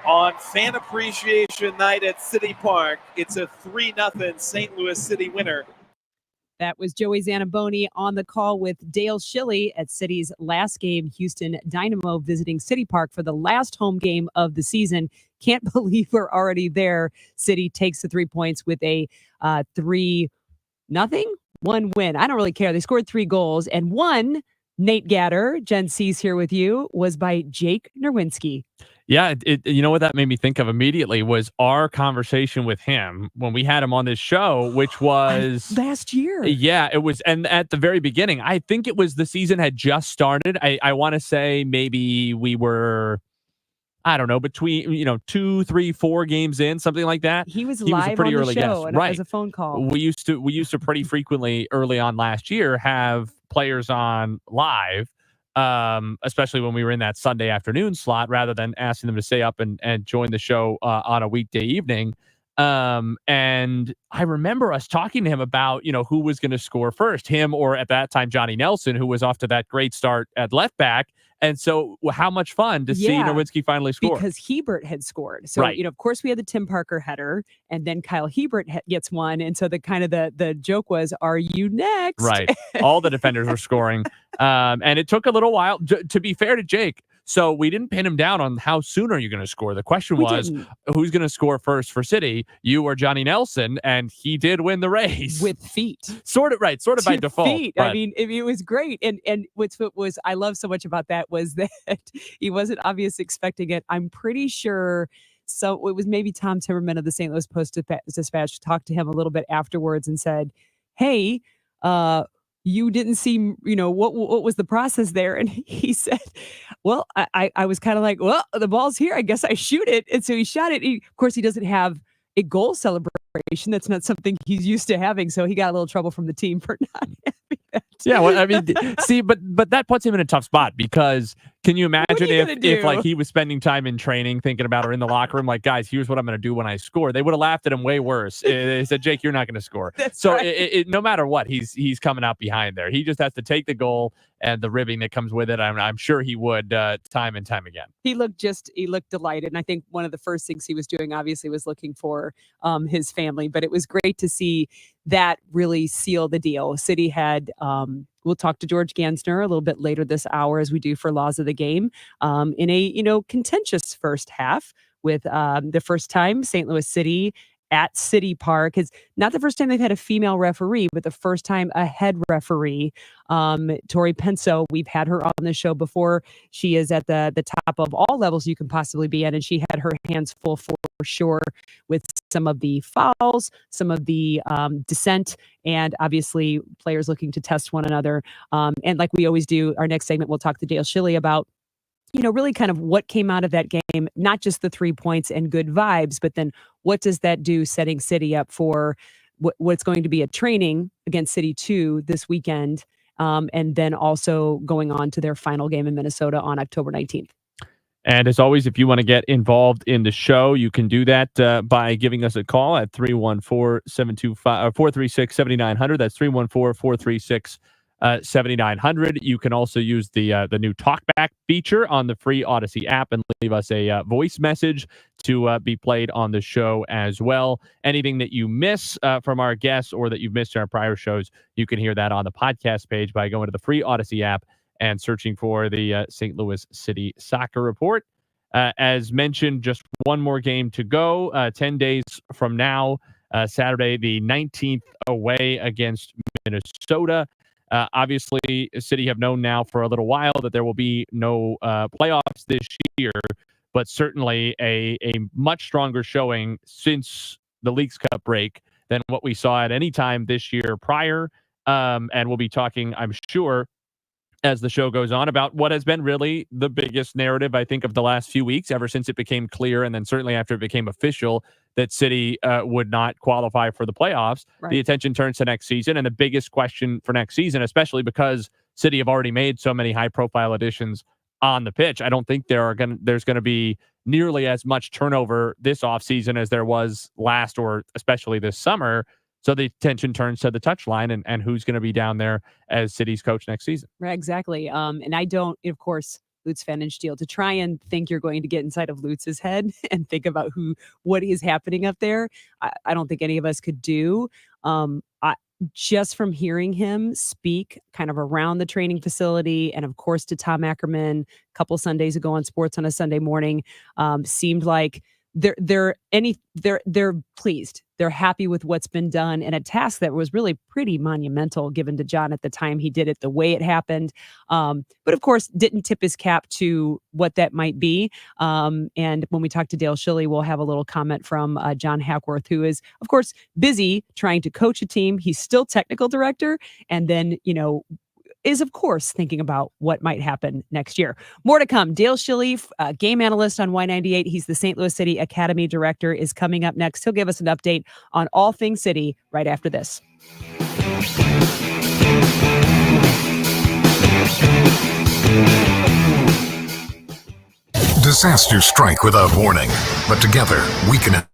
on Fan Appreciation Night at City Park. It's a 3-0 St. Louis City winner. That was Joey Zanaboni on the call with Dale Schilly at City's last game. Houston Dynamo visiting City Park for the last home game of the season. Can't believe we're already there. City takes the 3 points with a 3-0, one win. I don't really care. They scored 3 goals, and one, Nate Gatter, Gen C's here with you, was by Jake Nerwinski. Yeah, you know what that made me think of immediately was our conversation with him when we had him on this show, which was last year. Yeah, it was. And at the very beginning, I think it was the season had just started. I want to say maybe we were, I don't know, between 2, 3, 4 games in, something like that. He was live pretty on the show, and right? As a phone call. We used to pretty frequently early on last year have players on live. Especially when we were in that Sunday afternoon slot, rather than asking them to stay up and join the show on a weekday evening. And I remember us talking to him about, who was going to score first, him or at that time, Johnny Nelson, who was off to that great start at left back. And so how much fun to see Nerwinski finally score. Because Hebert had scored. So, right. Of course we had the Tim Parker header, and then Kyle Hebert gets one. And so the joke was, are you next? Right. All the defenders were scoring. And it took a little while. To be fair to Jake, so we didn't pin him down on how soon are you going to score. The question was, who's going to score first for City, you or Johnny Nelson? And he did win the race. With feet. Sort of by default. Feet. I mean, it was great. And what was I love so much about that was that he wasn't obviously expecting it. I'm pretty sure. So it was maybe Tom Timmerman of the St. Louis Post-Dispatch talked to him a little bit afterwards and said, hey, you didn't see, what was the process there? And he said, well, I was kind of like, well, the ball's here. I guess I shoot it. And so he shot it. Of course, he doesn't have a goal celebration. That's not something he's used to having. So he got a little trouble from the team for not having that. Yeah, well, I mean, see, but that puts him in a tough spot because can you imagine if like he was spending time in training thinking about or in the locker room, like, guys, here's what I'm going to do when I score. They would have laughed at him way worse. They said, Jake, you're not going to score. So right. No matter what, he's coming out behind there. He just has to take the goal and the ribbing that comes with it. I'm sure he would time and time again. He looked delighted. And I think one of the first things he was doing, obviously, was looking for his family. But it was great to see that really seal the deal. City had, we'll talk to George Gansner a little bit later this hour, as we do for Laws of the Game, in a contentious first half with the first time St. Louis City at City Park. It's not the first time they've had a female referee, but the first time a head referee. Tori Penso, we've had her on the show before. She is at the top of all levels you can possibly be at, and she had her hands full for sure with some of the fouls, some of the dissent, and obviously players looking to test one another. And like we always do, our next segment, we'll talk to Dale Schilly about really kind of what came out of that game, not just the 3 points and good vibes, but then what does that do setting City up for what's going to be a training against City 2 this weekend, and then also going on to their final game in Minnesota on October 19th. And as always, if you want to get involved in the show, you can do that by giving us a call at 314-725-436-7900. That's 314-436-7900. 7900. You can also use the new talkback feature on the free Odyssey app and leave us a voice message to be played on the show as well. Anything that you miss from our guests or that you've missed in our prior shows, you can hear that on the podcast page by going to the free Odyssey app and searching for the St. Louis City Soccer Report. As mentioned, just one more game to go. 10 days from now, Saturday the 19th, away against Minnesota. Obviously, City have known now for a little while that there will be no playoffs this year, but certainly a much stronger showing since the Leagues Cup break than what we saw at any time this year prior. And we'll be talking, I'm sure, as the show goes on, about what has been really the biggest narrative, I think, of the last few weeks, ever since it became clear, and then certainly after it became official, that City would not qualify for the playoffs. Right. The attention turns to next season, and the biggest question for next season, especially because City have already made so many high-profile additions on the pitch, I don't think there's going to be nearly as much turnover this offseason as there was last, or especially this summer. So the attention turns to the touchline and who's going to be down there as City's coach next season. Right, exactly. And I don't, of course, Lutz Pfannenstiel, to try and think you're going to get inside of Lutz's head and think about what is happening up there. I don't think any of us could do. Just from hearing him speak kind of around the training facility, and of course to Tom Ackerman a couple Sundays ago on Sports on a Sunday Morning, seemed like they're pleased. They're happy with what's been done, and a task that was really pretty monumental given to John at the time he did it, the way it happened. But of course, didn't tip his cap to what that might be. And when we talk to Dale Schilly, we'll have a little comment from John Hackworth, who is, of course, busy trying to coach a team. He's still technical director, and then, is of course thinking about what might happen next year. More to come. Dale Schilly, game analyst on Y98. He's the St. Louis City Academy director, is coming up next. He'll give us an update on all things City right after this. Disasters strike without warning, but together we can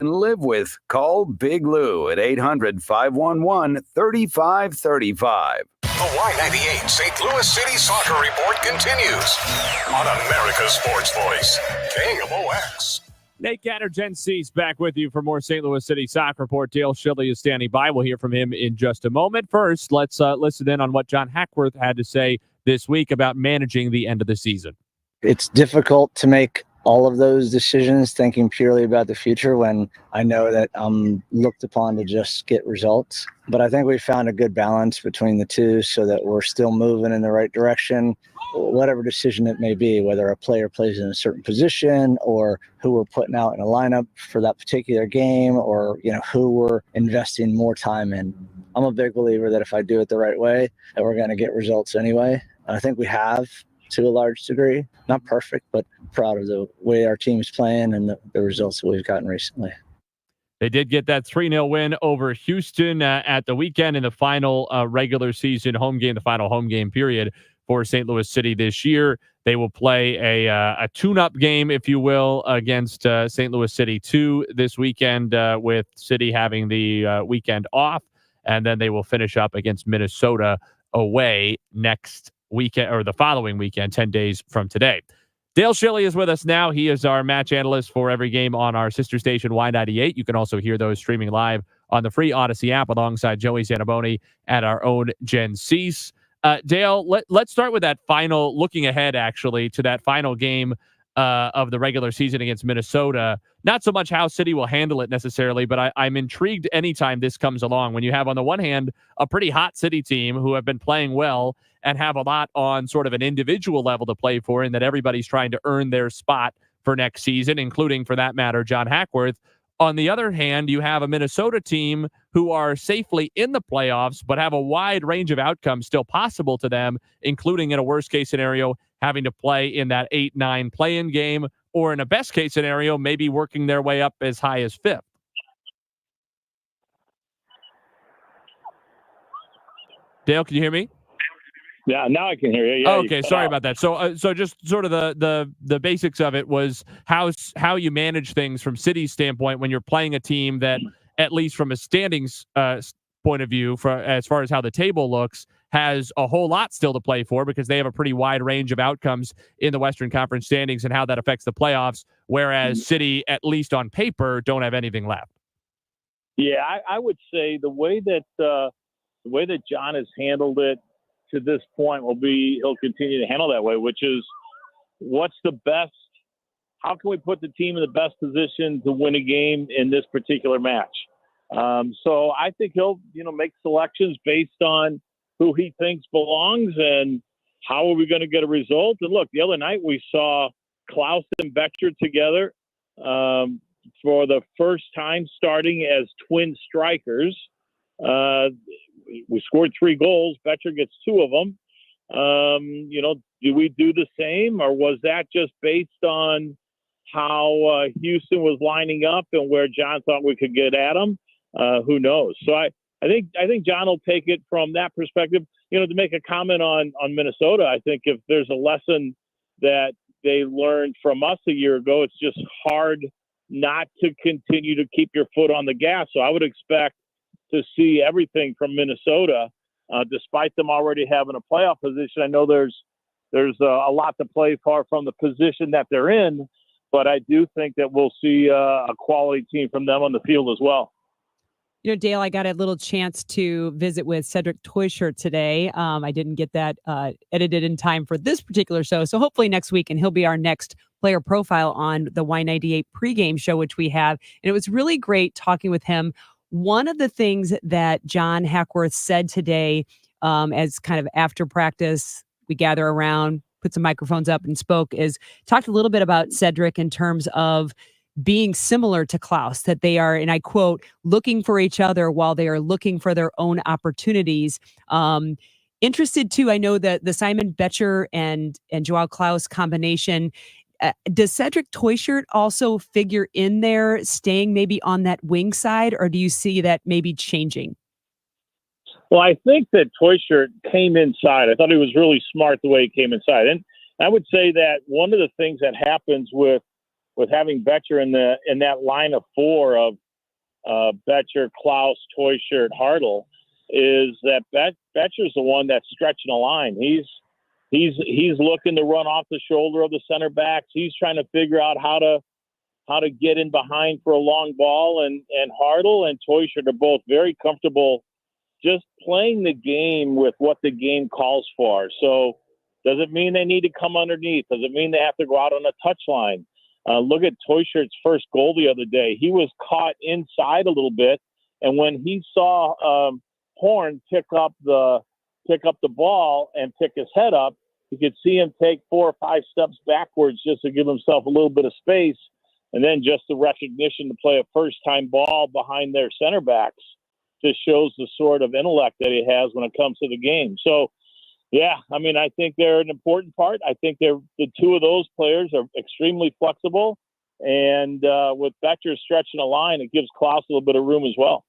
live with. Call Big Lou at 800-511-3535. The Y98 St. Louis City Soccer Report continues on America's Sports Voice, KMOX. Nate Gatter, Gen C's back with you for more St. Louis City Soccer Report. Dale Schilly is standing by. We'll hear from him in just a moment. First, let's listen in on what John Hackworth had to say this week about managing the end of the season. It's difficult to make all of those decisions thinking purely about the future when I know that I'm looked upon to just get results. But I think we found a good balance between the two so that we're still moving in the right direction, whatever decision it may be, whether a player plays in a certain position or who we're putting out in a lineup for that particular game or, who we're investing more time in. I'm a big believer that if I do it the right way, that we're going to get results anyway. And I think we have, to a large degree. Not perfect, but proud of the way our team's playing and the results that we've gotten recently. They did get that 3-0 win over Houston at the weekend in the final regular season home game, the final home game period for St. Louis City this year. They will play a tune-up game, if you will, against St. Louis City 2 this weekend with City having the weekend off. And then they will finish up against Minnesota away next weekend or the following weekend, 10 days from today. Dale Schilly is with us now. He is our match analyst for every game on our sister station Y98. You can also hear those streaming live on the free Odyssey app alongside Joey Sanaboni at our own Gen C's. Dale, let's start with that final, looking ahead actually to that final game of the regular season against Minnesota. Not so much how City will handle it necessarily, but I'm intrigued anytime this comes along when you have on the one hand a pretty hot City team who have been playing well and have a lot on sort of an individual level to play for, and that everybody's trying to earn their spot for next season, including, for that matter, John Hackworth. On the other hand, you have a Minnesota team who are safely in the playoffs, but have a wide range of outcomes still possible to them, including in a worst-case scenario, having to play in that 8-9 play-in game, or in a best-case scenario, maybe working their way up as high as 5th. Dale, can you hear me? Yeah, now I can hear you. Yeah, okay, sorry about that. So just sort of the basics of it was how you manage things from City's standpoint when you're playing a team that, at least from a standings point of view, as far as how the table looks, has a whole lot still to play for because they have a pretty wide range of outcomes in the Western Conference standings and how that affects the playoffs, whereas City, at least on paper, don't have anything left. Yeah, I would say the way that John has handled it to this point he'll continue to handle that way, which is what's the best, how can we put the team in the best position to win a game in this particular match? So I think he'll, make selections based on who he thinks belongs and how are we going to get a result. And look, the other night we saw Klaus and Becher together for the first time starting as twin strikers. We scored 3 goals. Becher gets 2 of them. Do we do the same, or was that just based on how Houston was lining up and where John thought we could get at them? Who knows? So I think John will take it from that perspective. To make a comment on Minnesota, I think if there's a lesson that they learned from us a year ago, it's just hard not to continue to keep your foot on the gas. So I would expect to see everything from Minnesota, despite them already having a playoff position. I know there's a lot to play for from the position that they're in, but I do think that we'll see a quality team from them on the field as well. Dale, I got a little chance to visit with Cedric Toyshirt today. I didn't get that edited in time for this particular show, so hopefully next week, and he'll be our next player profile on the Y98 pregame show, which we have. And it was really great talking with him. One of the things that John Hackworth said today, as kind of after practice, we gather around, put some microphones up and talked a little bit about Cedric in terms of being similar to Klaus, that they are, and I quote, looking for each other while they are looking for their own opportunities. Interested too, I know that the Simon Becher and Joao Klaus combination, does Cedric Toyshirt also figure in there, staying maybe on that wing side, or do you see that maybe changing? Well, I think that Toyshirt came inside. I thought he was really smart the way he came inside. And I would say that one of the things that happens with with having Betcher in that line of four of Betcher, Klaus, Teuscher, Hartle, is that Betcher's the one that's stretching the line. He's looking to run off the shoulder of the center backs. He's trying to figure out how to get in behind for a long ball. And Hartle and Teuscher are both very comfortable just playing the game with what the game calls for. So does it mean they need to come underneath? Does it mean they have to go out on a touch line? Look at Teuscher's first goal the other day. He was caught inside a little bit, and when he saw Horn pick up the ball and pick his head up, you could see him take 4 or 5 steps backwards just to give himself a little bit of space, and then just the recognition to play a first-time ball behind their center backs just shows the sort of intellect that he has when it comes to the game. So, yeah, I mean, I think they're an important part. I think the two of those players are extremely flexible, and with Betcher stretching a line, it gives Klaus a little bit of room as well.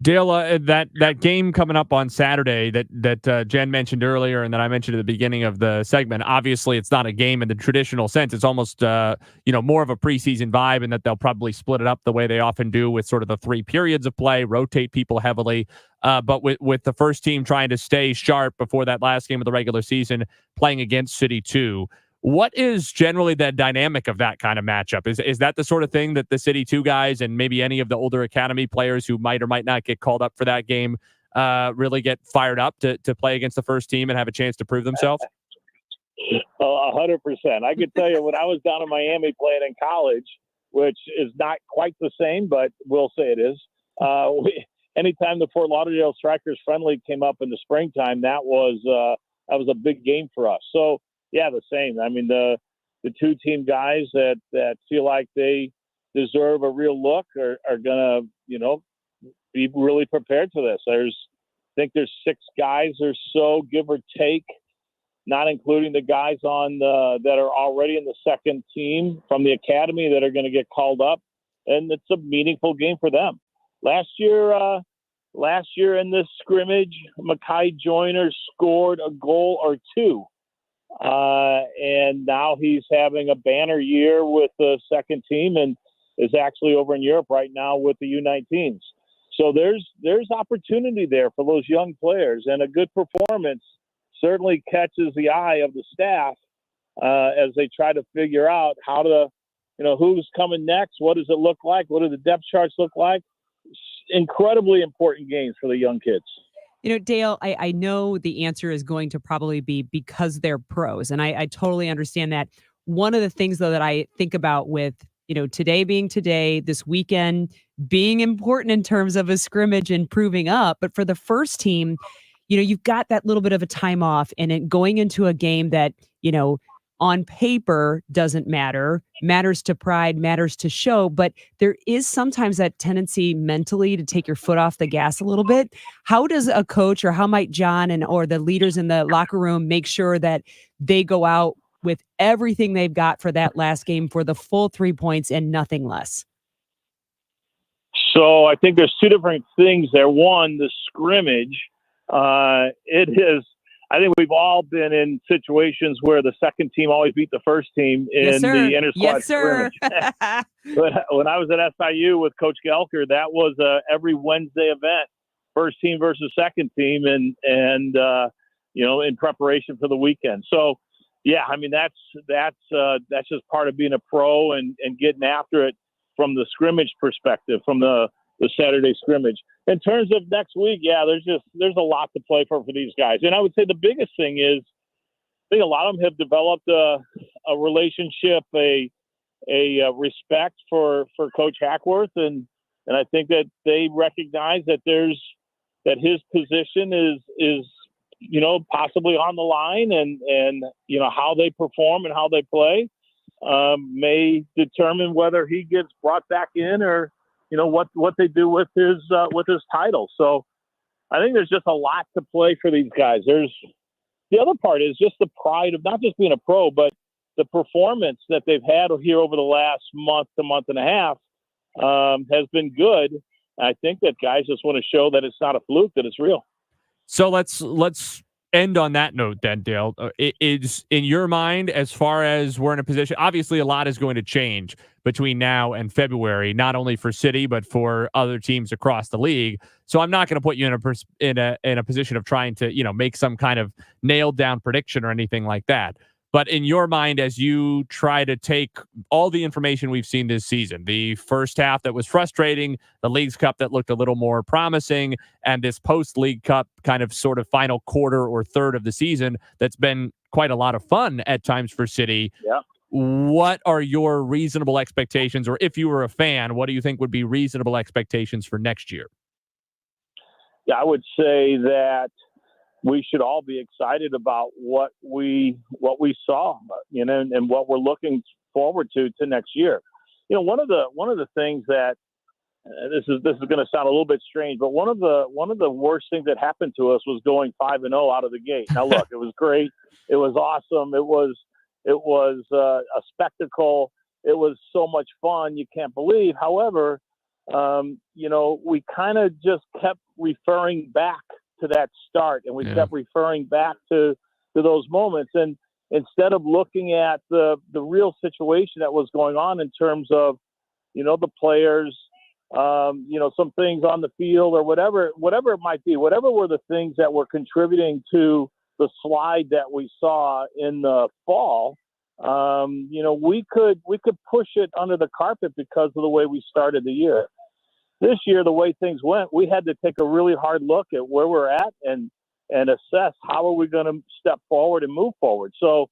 Dale, that game coming up on Saturday that Jen mentioned earlier and that I mentioned at the beginning of the segment, obviously it's not a game in the traditional sense. It's almost more of a preseason vibe, and that they'll probably split it up the way they often do with sort of the 3 periods of play, rotate people heavily. But with the first team trying to stay sharp before that last game of the regular season, playing against City 2, what is generally the dynamic of that kind of matchup? Is that the sort of thing that the City 2 guys and maybe any of the older academy players who might or might not get called up for that game really get fired up to play against the first team and have a chance to prove themselves? 100%. I could tell you when I was down in Miami playing in college, which is not quite the same, but we'll say it is. Anytime the Fort Lauderdale Strikers friendly came up in the springtime, that was a big game for us. So, yeah, the same. I mean, the 2-team guys that feel like they deserve a real look are going to, be really prepared for this. I think there's 6 guys or so, give or take, not including the guys that are already in the second team from the academy that are going to get called up, and it's a meaningful game for them. Last year in this scrimmage, Makai Joyner scored a goal or 2. And now he's having a banner year with the second team and is actually over in Europe right now with the U19s. So there's opportunity there for those young players, and a good performance certainly catches the eye of the staff as they try to figure out how to, who's coming next, what does it look like, what do the depth charts look like. Incredibly important games for the young kids. Dale, I know the answer is going to probably be because they're pros, and I totally understand that. One of the things, though, that I think about with, today being today, this weekend being important in terms of a scrimmage and proving up, but for the first team, you've got that little bit of a time off, and it going into a game that, on paper doesn't matters to pride, matters to show, but there is sometimes that tendency mentally to take your foot off the gas a little bit. How does a coach, or how might John or the leaders in the locker room make sure that they go out with everything they've got for that last game for the full 3 points and nothing less? So I think there's 2 different things there. One, the scrimmage, I think we've all been in situations where the second team always beat the first team in the inter-squad scrimmage. But when I was at SIU with Coach Gelker, that was every Wednesday event, first team versus second team, and in preparation for the weekend. So, yeah, I mean that's just part of being a pro and getting after it from the scrimmage perspective, from the Saturday scrimmage. In terms of next week, yeah, there's a lot to play for these guys. And I would say the biggest thing is I think a lot of them have developed a relationship, a respect for Coach Hackworth, and I think that they recognize that his position is possibly on the line, and how they perform and how they play may determine whether he gets brought back in or what they do with his title. So I think there's just a lot to play for these guys. The other part is just the pride of not just being a pro, but the performance that they've had here over the last month to month and a half has been good. I think that guys just want to show that it's not a fluke, that it's real. So let's end on that note then, Dale. Is in your mind, as far as we're in a position, obviously a lot is going to change between now and February, not only for City but for other teams across the league. So I'm not going to put you in a position of trying to make some kind of nailed down prediction or anything like that. But in your mind, as you try to take all the information we've seen this season, the first half that was frustrating, the Leagues Cup that looked a little more promising, and this post-League Cup kind of sort of final quarter or third of the season that's been quite a lot of fun at times for City. Yeah. What are your reasonable expectations, or if you were a fan, what do you think would be reasonable expectations for next year? Yeah, I would say that we should all be excited about what we saw, and what we're looking forward to next year. One of the things that this is going to sound a little bit strange, but one of the worst things that happened to us was going 5-0 out of the gate. Now, look, it was great, it was awesome, it was a spectacle, it was so much fun, you can't believe. However, we kind of just kept referring back to that start, and we kept referring back to those moments, and instead of looking at the real situation that was going on in terms of the players, some things on the field or whatever it might be, whatever were the things that were contributing to the slide that we saw in the fall, we could push it under the carpet because of the way we started the year. This year, the way things went, we had to take a really hard look at where we're at and assess how are we going to step forward and move forward. So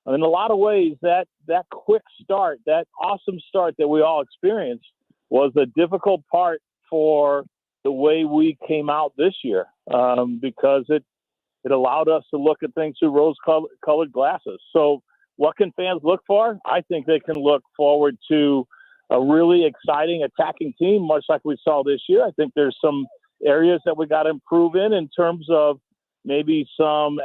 in a lot of ways, that quick start, that awesome start that we all experienced was a difficult part for the way we came out this year, because it allowed us to look at things through rose-colored glasses. So what can fans look for? I think they can look forward to a really exciting attacking team, much like we saw this year. I think there's some areas that we got to improve in terms of maybe some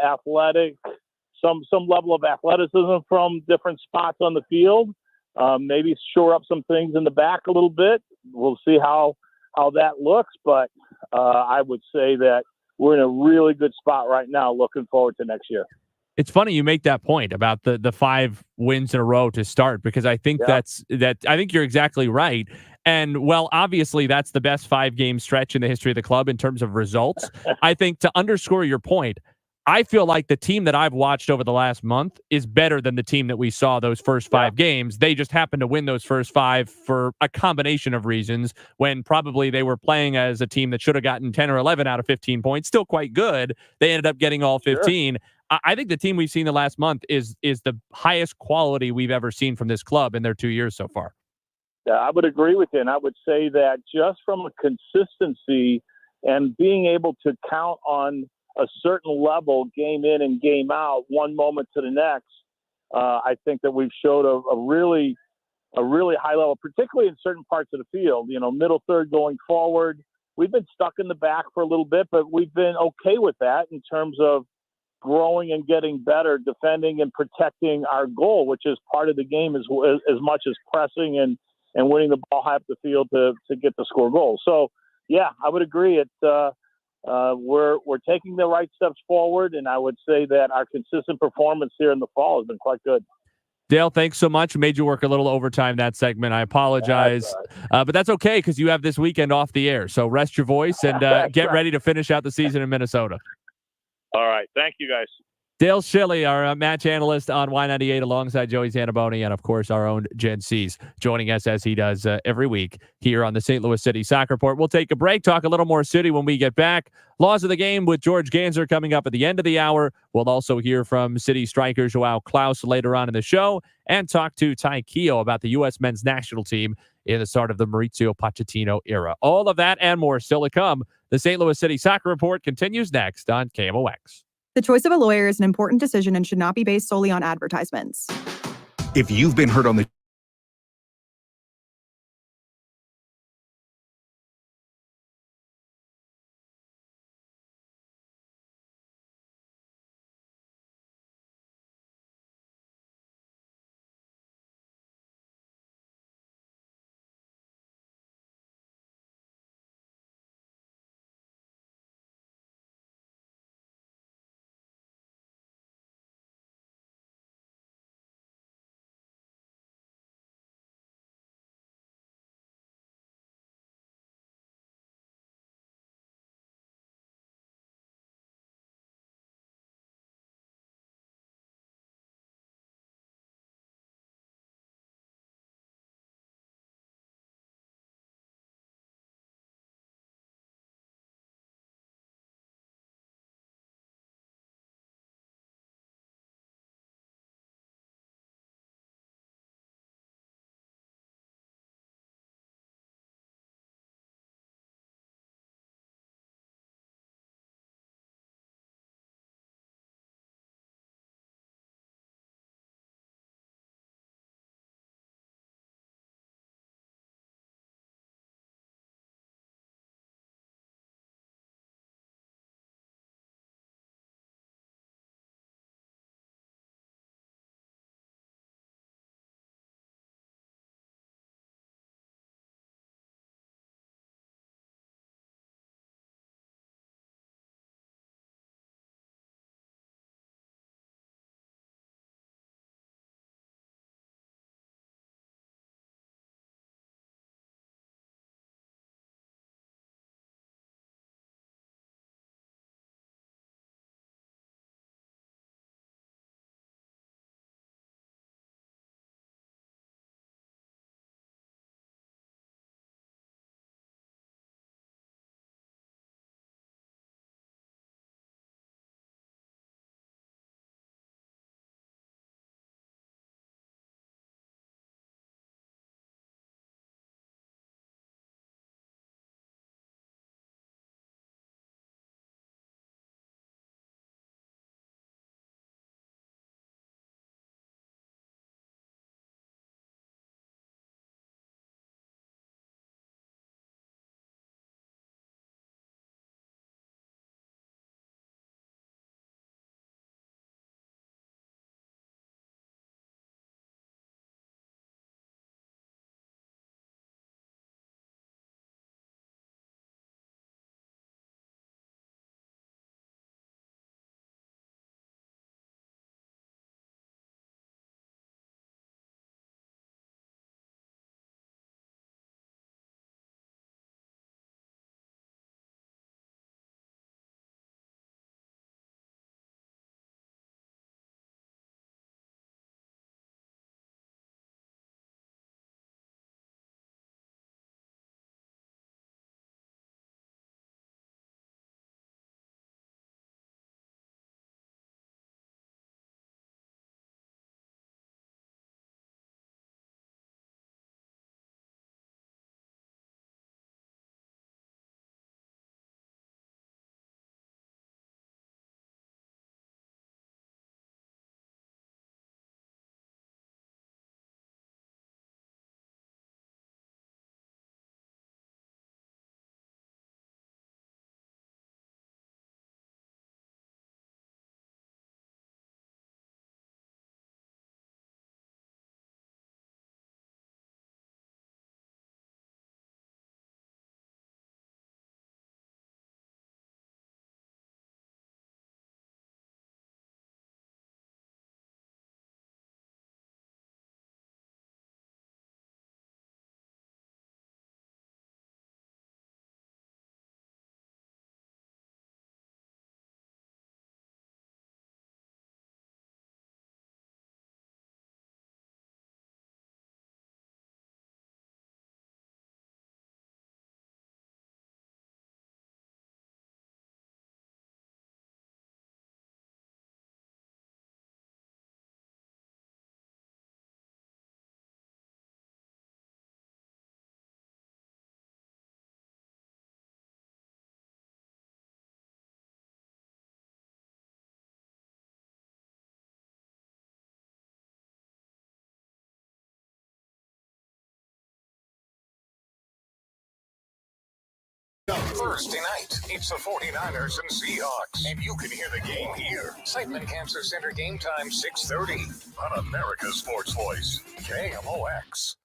level of athleticism from different spots on the field. Maybe shore up some things in the back a little bit. We'll see how that looks, but I would say that we're in a really good spot right now, looking forward to next year. It's funny you make that point about the 5 wins in a row to start, because I think I think you're exactly right. And well, obviously that's the best 5-game stretch in the history of the club in terms of results. I think to underscore your point, I feel like the team that I've watched over the last month is better than the team that we saw those first 5 games. They just happened to win those first 5 for a combination of reasons, when probably they were playing as a team that should have gotten 10 or 11 out of 15 points. Still quite good. They ended up getting all 15. Sure. I think the team we've seen the last month is the highest quality we've ever seen from this club in their 2 years so far. Yeah, I would agree with you. And I would say that just from a consistency and being able to count on a certain level game in and game out, one moment to the next, I think that we've showed a really high level, particularly in certain parts of the field. Middle third going forward, we've been stuck in the back for a little bit, but we've been okay with that in terms of growing and getting better, defending and protecting our goal, which is part of the game as much as pressing and winning the ball high up the field to get the score goals. So yeah, I would agree. We're taking the right steps forward, and I would say that our consistent performance here in the fall has been quite good. Dale, thanks so much. Made you work a little overtime that segment. I apologize, but that's okay because you have this weekend off the air. So rest your voice and get ready to finish out the season in Minnesota. All right. Thank you, guys. Dale Schilly, our match analyst on Y98, alongside Joey Zanaboni, and of course our own Jen Sees, joining us as he does every week here on the St. Louis City Soccer Report. We'll take a break, talk a little more City when we get back. Laws of the Game with George Ganser coming up at the end of the hour. We'll also hear from City striker Joao Klaus later on in the show, and talk to Ty Keogh about the U.S. men's national team in the start of the Maurizio Pochettino era. All of that and more still to come. The St. Louis City Soccer Report continues next on KMOX. The choice of a lawyer is an important decision and should not be based solely on advertisements. If you've been hurt on the Thursday night, it's the 49ers and Seahawks, and you can hear the game here. Siteman Cancer Center game time 6:30 on America's Sports Voice, KMOX.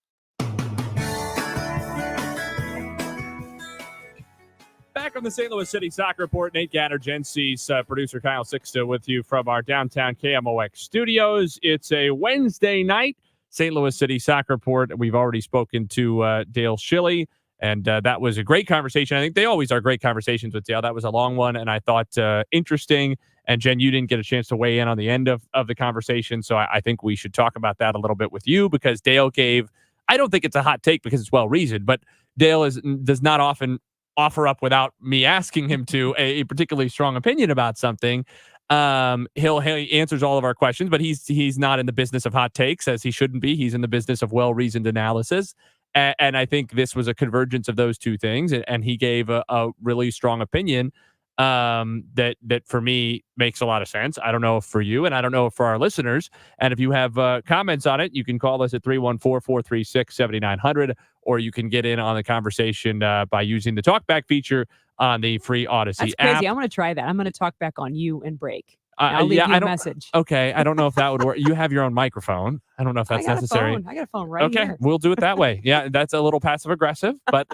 Back on the St. Louis City Soccer Report, Nate Gatter, Gen C's producer Kyle Sixta with you from our downtown KMOX studios. It's a Wednesday night, St. Louis City Soccer Report. We've already spoken to Dale Schilly, and that was a great conversation. I think they always are great conversations with Dale. That was a long one, and I thought interesting. And Jen, you didn't get a chance to weigh in on the end of the conversation, so I think we should talk about that a little bit with you, because Dale gave, I don't think it's a hot take because it's well-reasoned, but Dale does not often offer up without me asking him to a particularly strong opinion about something. He answers all of our questions, but he's not in the business of hot takes, as he shouldn't be. He's in the business of well-reasoned analysis. And I think this was a convergence of those two things. And he gave a really strong opinion that for me makes a lot of sense. I don't know if for you, and I don't know if for our listeners. And if you have comments on it, you can call us at 314-436-7900, or you can get in on the conversation by using the talkback feature on the free Odyssey That's crazy. app. I'm going to try that. I'm going to talk back on you and break. I'll leave you a message. Okay, I don't know if that would work. You have your own microphone. I don't know if that's necessary. I got a phone right here. Okay, we'll do it that way. Yeah, that's a little passive aggressive, but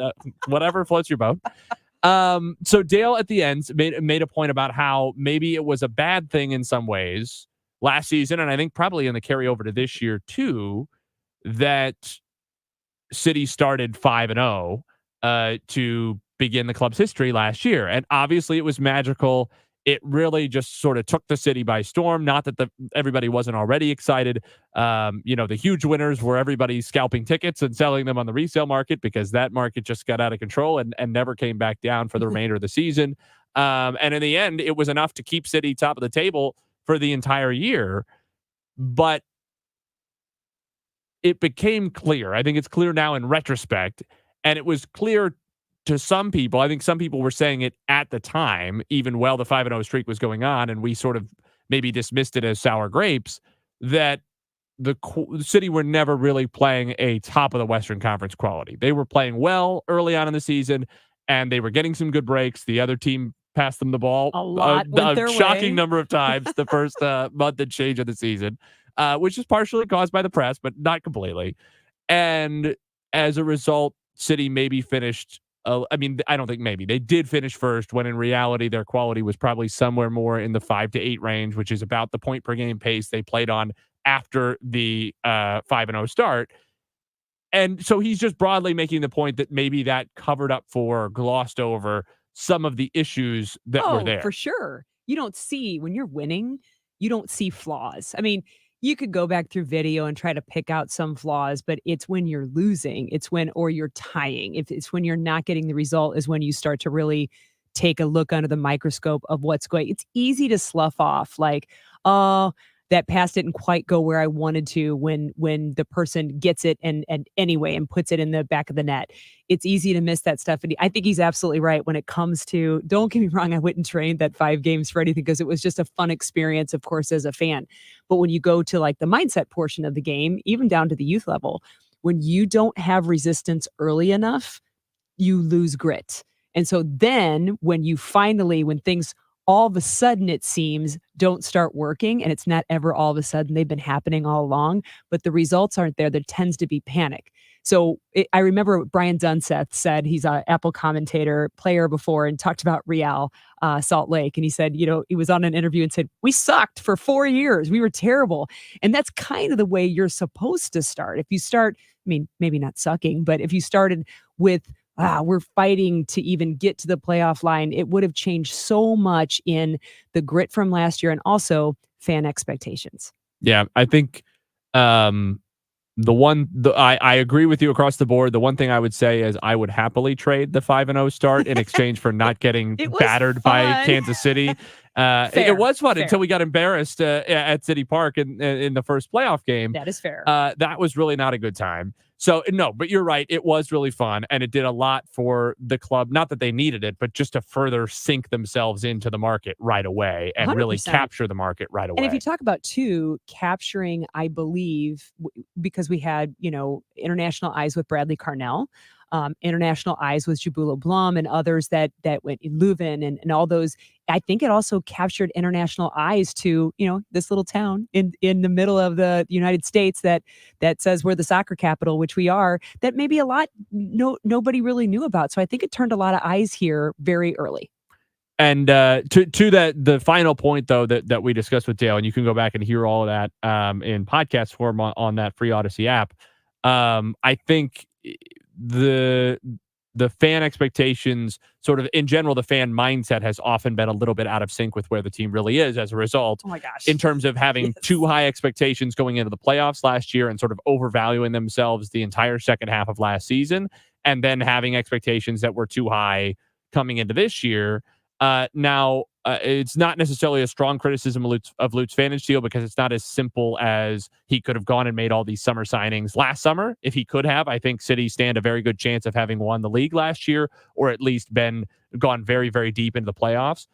whatever floats your boat. So Dale at the end made a point about how maybe it was a bad thing in some ways last season, and I think probably in the carryover to this year too, that City started 5-0 to begin the club's history last year. And obviously it was magical. It really just sort of took the city by storm. Not that everybody wasn't already excited. The huge winners were everybody scalping tickets and selling them on the resale market, because that market just got out of control and never came back down for the remainder of the season. And in the end, it was enough to keep City top of the table for the entire year. But it became clear. I think it's clear now in retrospect, and it was clear to some people. I think some people were saying it at the time, even while the 5-0 streak was going on, and we sort of maybe dismissed it as sour grapes, that the City were never really playing a top of the Western Conference quality. They were playing well early on in the season, and they were getting some good breaks. The other team passed them the ball a lot, a shocking number of times the first month and change of the season, which is partially caused by the press, but not completely. And as a result, City maybe finished. I don't think maybe. They did finish first, when in reality their quality was probably somewhere more in the 5 to 8 range, which is about the point per game pace they played on after the 5-0 start. And so he's just broadly making the point that maybe that covered up for, glossed over some of the issues that were there. For sure. You don't see, when you're winning, you don't see flaws. I mean, you could go back through video and try to pick out some flaws, but it's when you're losing, or you're tying. If it's when you're not getting the result is when you start to really take a look under the microscope of what's going. It's easy to slough off like, oh, that pass didn't quite go where I wanted to, when the person gets it and anyway and puts it in the back of the net. It's easy to miss that stuff. And I think he's absolutely right when it comes to, don't get me wrong, I wouldn't trade that 5 games for anything, because it was just a fun experience, of course, as a fan. But when you go to like the mindset portion of the game, even down to the youth level, when you don't have resistance early enough, you lose grit. And so then when things all of a sudden, it seems, don't start working, and it's not ever all of a sudden, they've been happening all along, but the results aren't there, there tends to be panic. So I remember Brian Dunseth said, he's an Apple commentator, player before, and talked about Real Salt Lake. And he said, he was on an interview and said, we sucked for 4 years. We were terrible. And that's kind of the way you're supposed to start. If you start, maybe not sucking, but if you started with, we're fighting to even get to the playoff line, it would have changed so much in the grit from last year and also fan expectations. Yeah, I think I agree with you across the board. The one thing I would say is I would happily trade the 5-0 start in exchange for not getting battered by Kansas City. It was fun until we got embarrassed at City Park in the first playoff game. That is fair. That was really not a good time. So, no, but you're right. It was really fun, and it did a lot for the club. Not that they needed it, but just to further sink themselves into the market right away and 100%. Really capture the market right away. And if you talk about, too, capturing, I believe, because we had, international eyes with Bradley Carnell, international eyes with Jabula Blum and others that went in Leuven and all those. I think it also captured international eyes to, this little town in the middle of the United States that says we're the soccer capital, which we are, that maybe nobody really knew about. So I think it turned a lot of eyes here very early. And to the final point, though, that we discussed with Dale, and you can go back and hear all of that in podcast form on that free Odyssey app. I think the fan expectations, sort of in general, the fan mindset has often been a little bit out of sync with where the team really is as a result. Oh my gosh. In terms of having too high expectations going into the playoffs last year and sort of overvaluing themselves the entire second half of last season, and then having expectations that were too high coming into this year. Now, it's not necessarily a strong criticism of Lutz Pfannenstiel because it's not as simple as he could have gone and made all these summer signings last summer. If he could have, I think City stand a very good chance of having won the league last year, or at least gone very, very deep into the playoffs.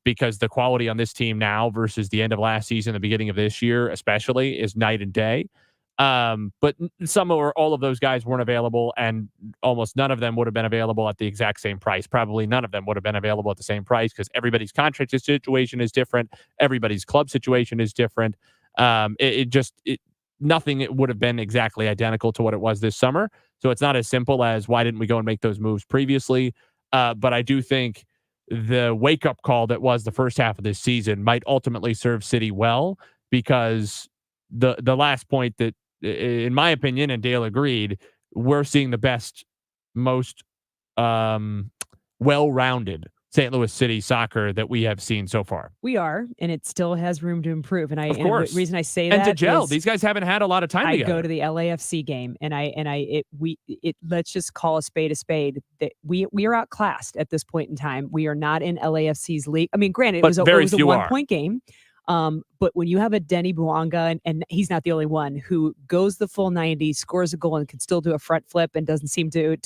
Because the quality on this team now versus the end of last season, the beginning of this year, especially, is night and day. But some or all of those guys weren't available, and almost none of them would have been available at the exact same price. Probably none of them would have been available at the same price because everybody's contract situation is different. Everybody's club situation is different. Nothing would have been exactly identical to what it was this summer. So it's not as simple as why didn't we go and make those moves previously? But I do think the wake-up call that was the first half of this season might ultimately serve City well, because the last point that, in my opinion, and Dale agreed, we're seeing the best, most well-rounded St. Louis City soccer that we have seen so far. We are, and it still has room to improve. And Of course. the reason I say And that to gel, is these guys haven't had a lot of time I together. go to the LAFC game, and let's just call a spade a spade. That we are outclassed at this point in time. We are not in LAFC's league. I mean, granted, it was a 1-point game. But when you have a Denny Bouanga, and he's not the only one who goes the full 90, scores a goal, and can still do a front flip and doesn't seem to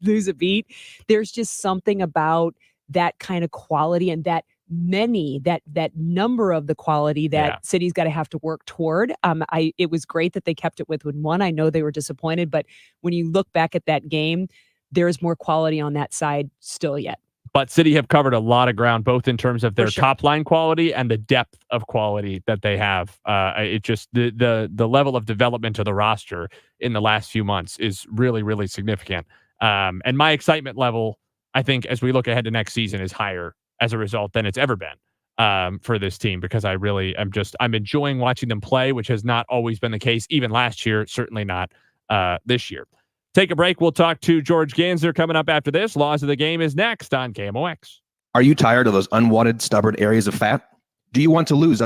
lose a beat, there's just something about that kind of quality and that number of the quality that City's got to have to work toward. It was great that they kept it with one. I know they were disappointed, but when you look back at that game, there's more quality on that side still yet. But City have covered a lot of ground, both in terms of their top line quality and the depth of quality that they have. It just the level of development of the roster in the last few months is really, really significant. And my excitement level, I think, as we look ahead to next season, is higher as a result than it's ever been for this team, because I'm enjoying watching them play, which has not always been the case, even last year, certainly not this year. Take a break. We'll talk to George Gansner coming up after this. Laws of the Game is next on KMOX. Are you tired of those unwanted, stubborn areas of fat? Do you want to lose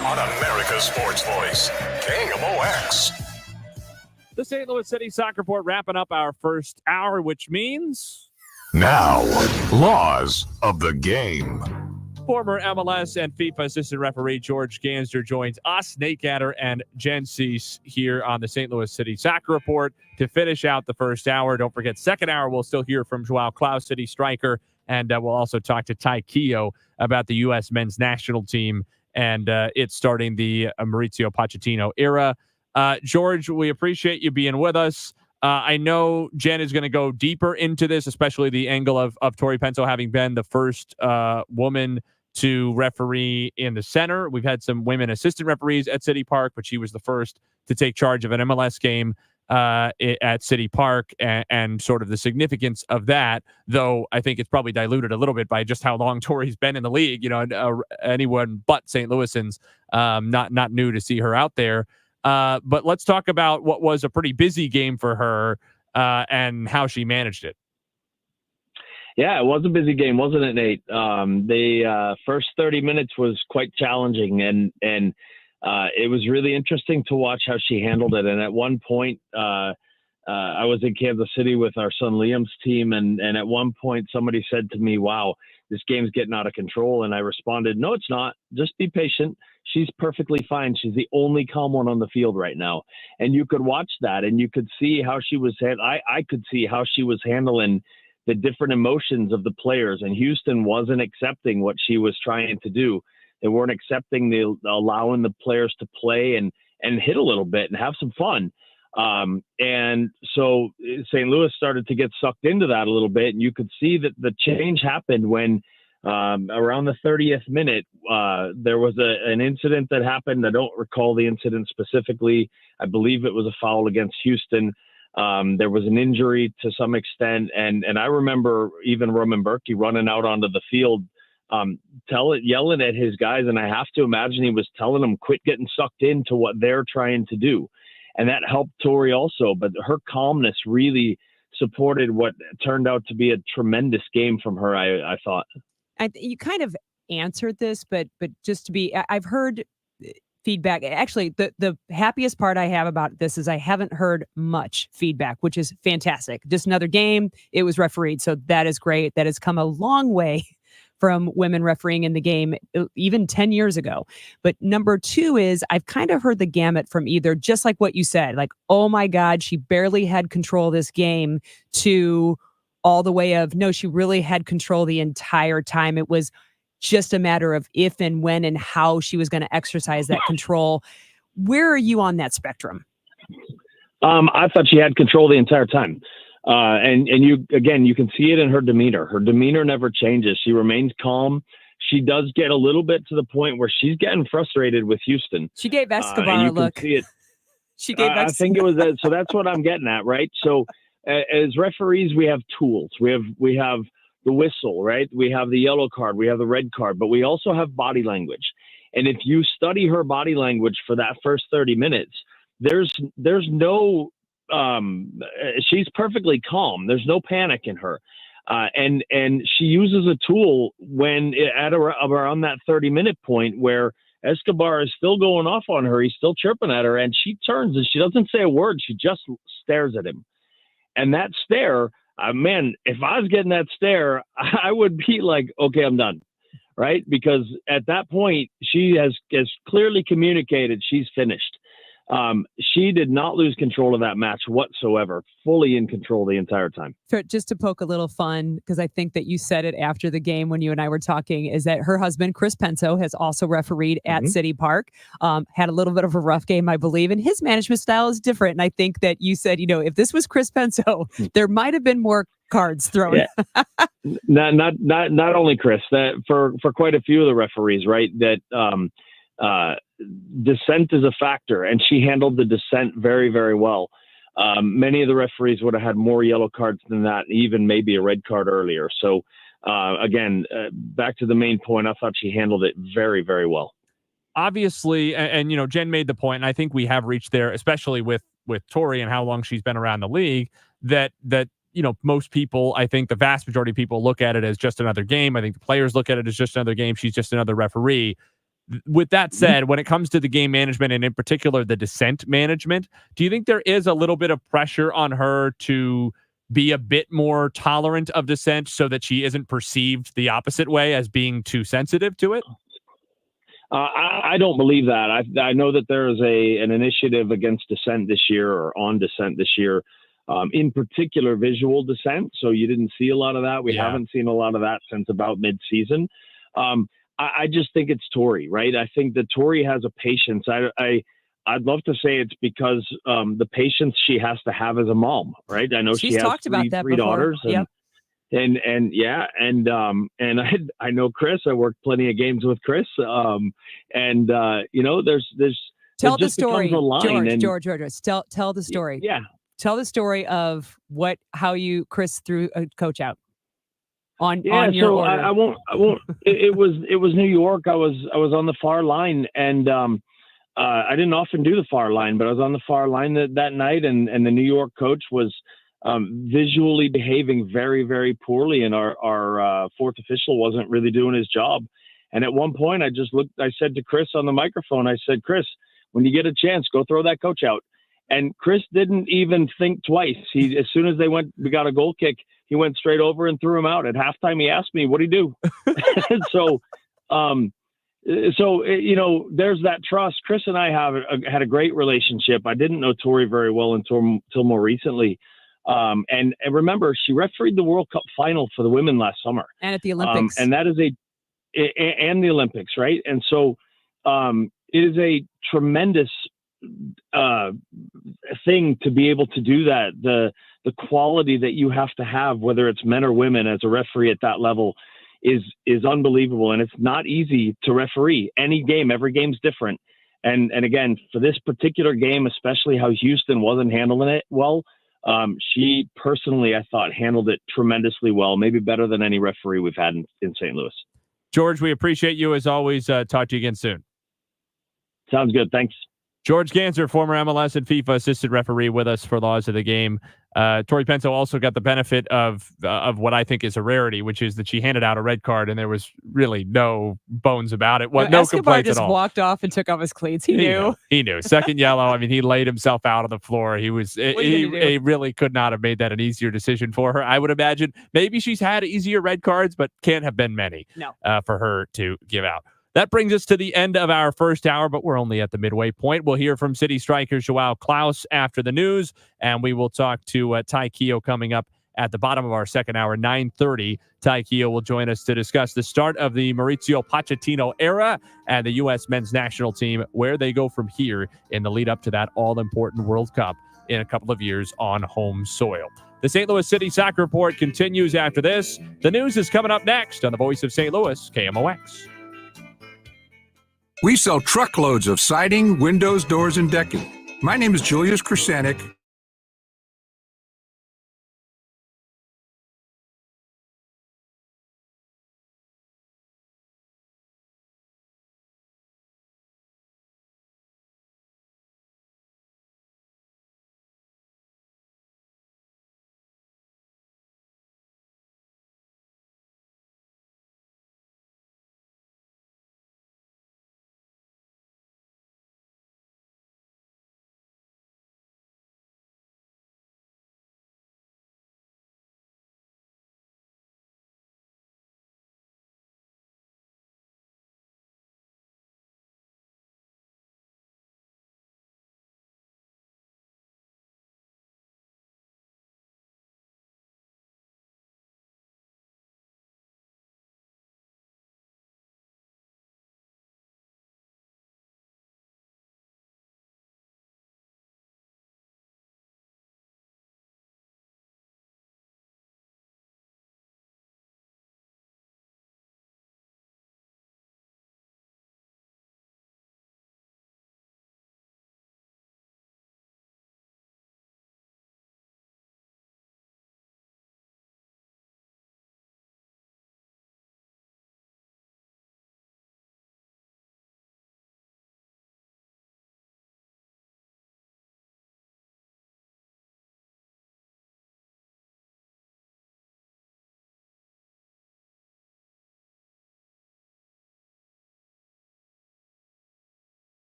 on America's Sports Voice, KMOX. The St. Louis City Soccer Report wrapping up our first hour, which means Now, laws of the game. former MLS and FIFA assistant referee George Gansder joins us, Nate Gatter, and Jen Cease here on the St. Louis City Soccer Report to finish out the first hour. Don't forget, second hour, we'll still hear from Joao Klaus, City striker, and we'll also talk to Ty Keogh about the U.S. men's national team and it's starting the Mauricio Pochettino era. George, we appreciate you being with us. I know Jen is going to go deeper into this, especially the angle of Tori Penso having been the first woman to referee in the center. We've had some women assistant referees at City Park, but she was the first to take charge of an MLS game at City Park and sort of the significance of that, though I think it's probably diluted a little bit by just how long Tori's been in the league. You know, anyone but St. Louisans, not new to see her out there. But let's talk about what was a pretty busy game for her and how she managed it. Yeah, it was a busy game, wasn't it, Nate? The first 30 minutes was quite challenging, and it was really interesting to watch how she handled it. And at one point, I was in Kansas City with our son Liam's team, and at one point somebody said to me, "Wow, this game's getting out of control." And I responded, "No, it's not. Just be patient. She's perfectly fine. She's the only calm one on the field right now." And you could watch that, and you could see how she was. I could see how she was handling the different emotions of the players. And Houston wasn't accepting what she was trying to do. They weren't accepting allowing the players to play and hit a little bit and have some fun. And so St. Louis started to get sucked into that a little bit. And you could see that the change happened when around the 30th minute, there was an incident that happened. I don't recall the incident specifically. I believe it was a foul against Houston. There was an injury to some extent. And I remember even Roman Berkey running out onto the field, yelling at his guys. And I have to imagine he was telling them, quit getting sucked into what they're trying to do. And that helped Tori also, but her calmness really supported what turned out to be a tremendous game from her, I thought. You kind of answered this, but just to be, I've heard feedback. Actually, the happiest part I have about this is I haven't heard much feedback, which is fantastic. Just another game. It was refereed. So that is great. That has come a long way from women refereeing in the game, even 10 years ago. But number two is I've kind of heard the gamut from either just like what you said, like, oh my God, she barely had control of this game, to all the way of, no, she really had control the entire time. It was just a matter of if and when and how she was going to exercise that control. Where are you on that spectrum? I thought she had control the entire time. And you can see it in her demeanor. Her demeanor never changes. She remains calm. She does get a little bit to the point where she's getting frustrated with Houston. She gave Escobar a look. She gave I think it was that. So that's what I'm getting at, right? So as referees, we have tools. We have the whistle, right? We have the yellow card. We have the red card, but we also have body language. And if you study her body language for that first 30 minutes, there's no she's perfectly calm. There's no panic in her. And she uses a tool when around that 30-minute point where Escobar is still going off on her. He's still chirping at her, and she turns and she doesn't say a word. She just stares at him. And that stare, man, if I was getting that stare, I would be like, okay, I'm done. Right? Because at that point, she has clearly communicated she's finished. She did not lose control of that match whatsoever, fully in control the entire time. So just to poke a little fun, because I think that you said it after the game when you and I were talking, is that her husband, Chris Penso, has also refereed at City Park, had a little bit of a rough game, I believe, and his management style is different. And I think that you said, if this was Chris Penso, there might have been more cards thrown. Yeah. not only Chris, that for quite a few of the referees, right, that dissent is a factor, and she handled the dissent very, very well. Many of the referees would have had more yellow cards than that, even maybe a red card earlier. So again, back to the main point, I thought she handled it very, very well. Obviously, and Jen made the point, and I think we have reached there, especially with Tori and how long she's been around the league, that most people, I think the vast majority of people look at it as just another game. I think the players look at it as just another game. She's just another referee. With that said, when it comes to the game management and in particular the dissent management, do you think there is a little bit of pressure on her to be a bit more tolerant of dissent so that she isn't perceived the opposite way as being too sensitive to it? I don't believe that. I know that there is an initiative against dissent this year or on dissent this year, in particular visual dissent. So you didn't see a lot of that. We haven't seen a lot of that since about mid-season. I just think it's Tori, right? I think that Tori has a patience. I'd love to say it's because the patience she has to have as a mom, right? I know She's she has talked about that three before. daughters, Yep. and I know Chris. I worked plenty of games with Chris, and there's Tell it the just story, becomes a line, George. Tell the story. Yeah. Tell the story of how Chris threw a coach out on your so order. I won't. It was New York. I was on the far line, and I didn't often do the far line, but I was on the far line that night, and the New York coach was visually behaving very, very poorly, and our fourth official wasn't really doing his job. And at one point, I said to Chris on the microphone, I said, "Chris, when you get a chance, go throw that coach out." And Chris didn't even think twice. As soon as we got a goal kick, he went straight over and threw him out. At halftime, he asked me, "What do you do?" So there's that trust. Chris and I had a great relationship. I didn't know Tori very well until more recently. And remember, she refereed the World Cup final for the women last summer. And at the Olympics. And that is and the Olympics, right? And so it is a tremendous thing to be able to do that. The quality that you have to have, whether it's men or women, as a referee at that level is unbelievable. And it's not easy to referee any game. Every game's different. And again, for this particular game, especially how Houston wasn't handling it well, she personally, I thought, handled it tremendously well, maybe better than any referee we've had in St. Louis. George, we appreciate you as always. Talk to you again soon. Sounds good. Thanks. George Ganser, former MLS and FIFA assistant referee, with us for Laws of the Game. Tori Penso also got the benefit of what I think is a rarity, which is that she handed out a red card and there was really no bones about it. No Escobar complaints just at all. walked off and took off his cleats. He knew. He knew. Second yellow. I mean, he laid himself out on the floor. He really could not have made that an easier decision for her. I would imagine maybe she's had easier red cards, but can't have been many for her to give out. That brings us to the end of our first hour, but we're only at the midway point. We'll hear from City striker Joao Klaus after the news, and we will talk to Ty Keogh coming up at the bottom of our second hour, 9:30. Ty Keogh will join us to discuss the start of the Mauricio Pochettino era and the U.S. men's national team, where they go from here in the lead up to that all-important World Cup in a couple of years on home soil. The St. Louis City Soccer Report continues after this. The news is coming up next on the Voice of St. Louis, KMOX. We sell truckloads of siding, windows, doors, and decking. My name is Julius Krasanik.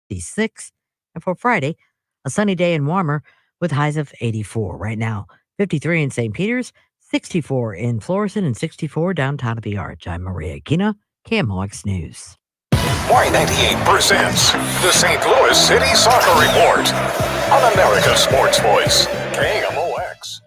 56. And for Friday, a sunny day and warmer with highs of 84. Right now, 53 in St. Peters, 64 in Florissant, and 64 downtown at the Arch. I'm Maria Aquino, KMOX News. Y98 presents the St. Louis City Soccer Report on America's Sports Voice, KMOX.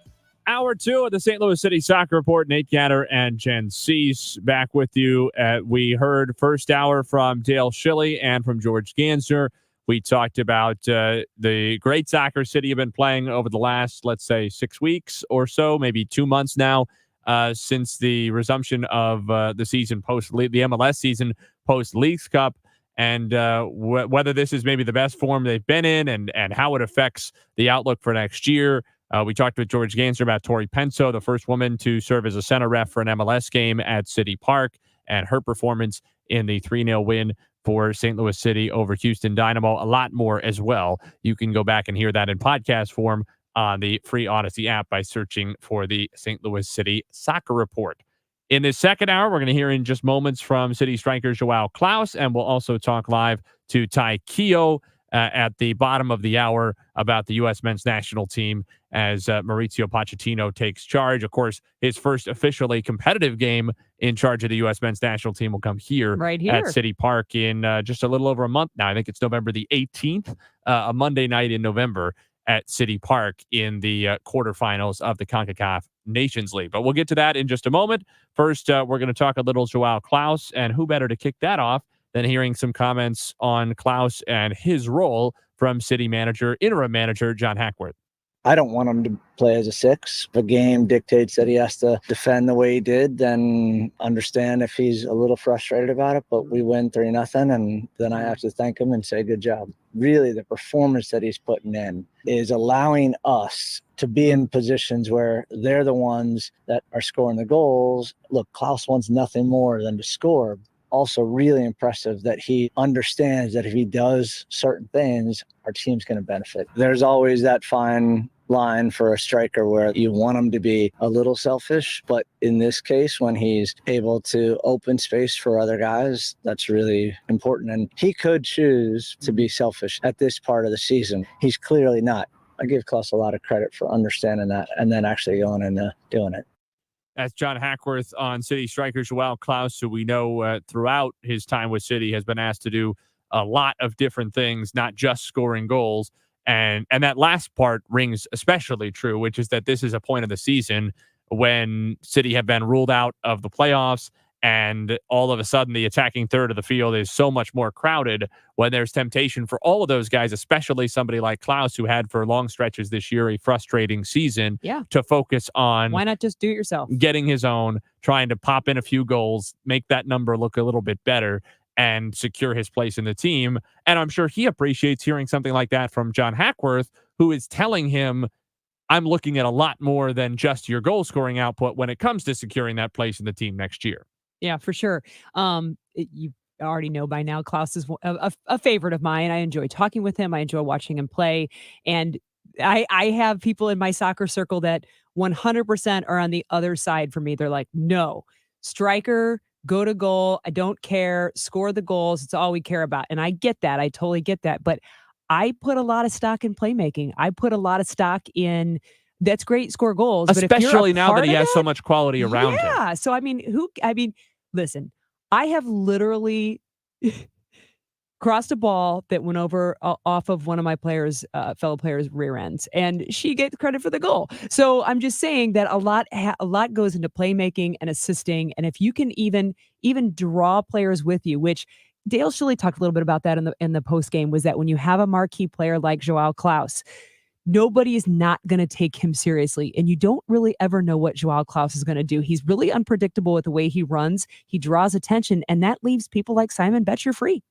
Hour 2 of the St. Louis City Soccer Report. Nate Gatter and Jen Cease back with you. We heard first hour from Dale Schilly and from George Gansner. We talked about the great soccer City have been playing over the last, let's say, 6 weeks or so, maybe 2 months now, since the resumption of the season the MLS season post Leagues Cup, and whether this is maybe the best form they've been in, and how it affects the outlook for next year. We talked with George Gansner about Tori Penso, the first woman to serve as a center ref for an MLS game at City Park, and her performance in the 3-0 win for St. Louis City over Houston Dynamo. A lot more as well. You can go back and hear that in podcast form on the free Odyssey app by searching for the St. Louis City Soccer Report. In this second hour, we're going to hear in just moments from City striker Joao Klaus, and we'll also talk live to Ty Keogh at the bottom of the hour about the U.S. men's national team as Mauricio Pochettino takes charge. Of course, his first officially competitive game in charge of the U.S. men's national team will come here at City Park in just a little over a month now. I think it's November the 18th, a Monday night in November at City Park in the quarterfinals of the CONCACAF Nations League. But we'll get to that in just a moment. First, we're going to talk a little Joao Klaus, and who better to kick that off than hearing some comments on Klaus and his role from City interim manager John Hackworth. I don't want him to play as a 6. If a game dictates that he has to defend the way he did, then understand if he's a little frustrated about it. But we win 3-0, and then I have to thank him and say good job. Really, the performance that he's putting in is allowing us to be in positions where they're the ones that are scoring the goals. Look, Klaus wants nothing more than to score. Also really impressive that he understands that if he does certain things, our team's going to benefit. There's always that fine line for a striker where you want him to be a little selfish, but in this case, when he's able to open space for other guys, that's really important. And he could choose to be selfish at this part of the season. He's clearly not. I give Klaus a lot of credit for understanding that and then actually going and doing it. That's John Hackworth on City striker Joao Klaus, who we know throughout his time with City has been asked to do a lot of different things, not just scoring goals. And that last part rings especially true, which is that this is a point of the season when City have been ruled out of the playoffs, and all of a sudden the attacking third of the field is so much more crowded, when there's temptation for all of those guys, especially somebody like Klaus, who had for long stretches this year a frustrating season, to focus on why not just do it yourself, getting his own, trying to pop in a few goals, make that number look a little bit better, and secure his place in the team. And I'm sure he appreciates hearing something like that from John Hackworth, who is telling him, I'm looking at a lot more than just your goal scoring output when it comes to securing that place in the team next year. Yeah, for sure. You already know by now, Klaus is a favorite of mine. I enjoy talking with him. I enjoy watching him play. And I have people in my soccer circle that 100% are on the other side for me. They're like, no, striker, go to goal. I don't care. Score the goals. It's all we care about. And I get that. I totally get that. But I put a lot of stock in playmaking. I put a lot of stock in... That's great, score goals. Especially but now that he has so much quality around him. Yeah. So, listen, I have literally crossed a ball that went over off of one of my fellow players' rear ends, and she gets credit for the goal. So I'm just saying that a lot goes into playmaking and assisting. And if you can even draw players with you, which Dale Schilly talked a little bit about that in the post game, was that when you have a marquee player like Joao Klaus, nobody is not going to take him seriously. And you don't really ever know what Joao Klaus is going to do. He's really unpredictable with the way he runs. He draws attention, and that leaves people like Simon Betcher free.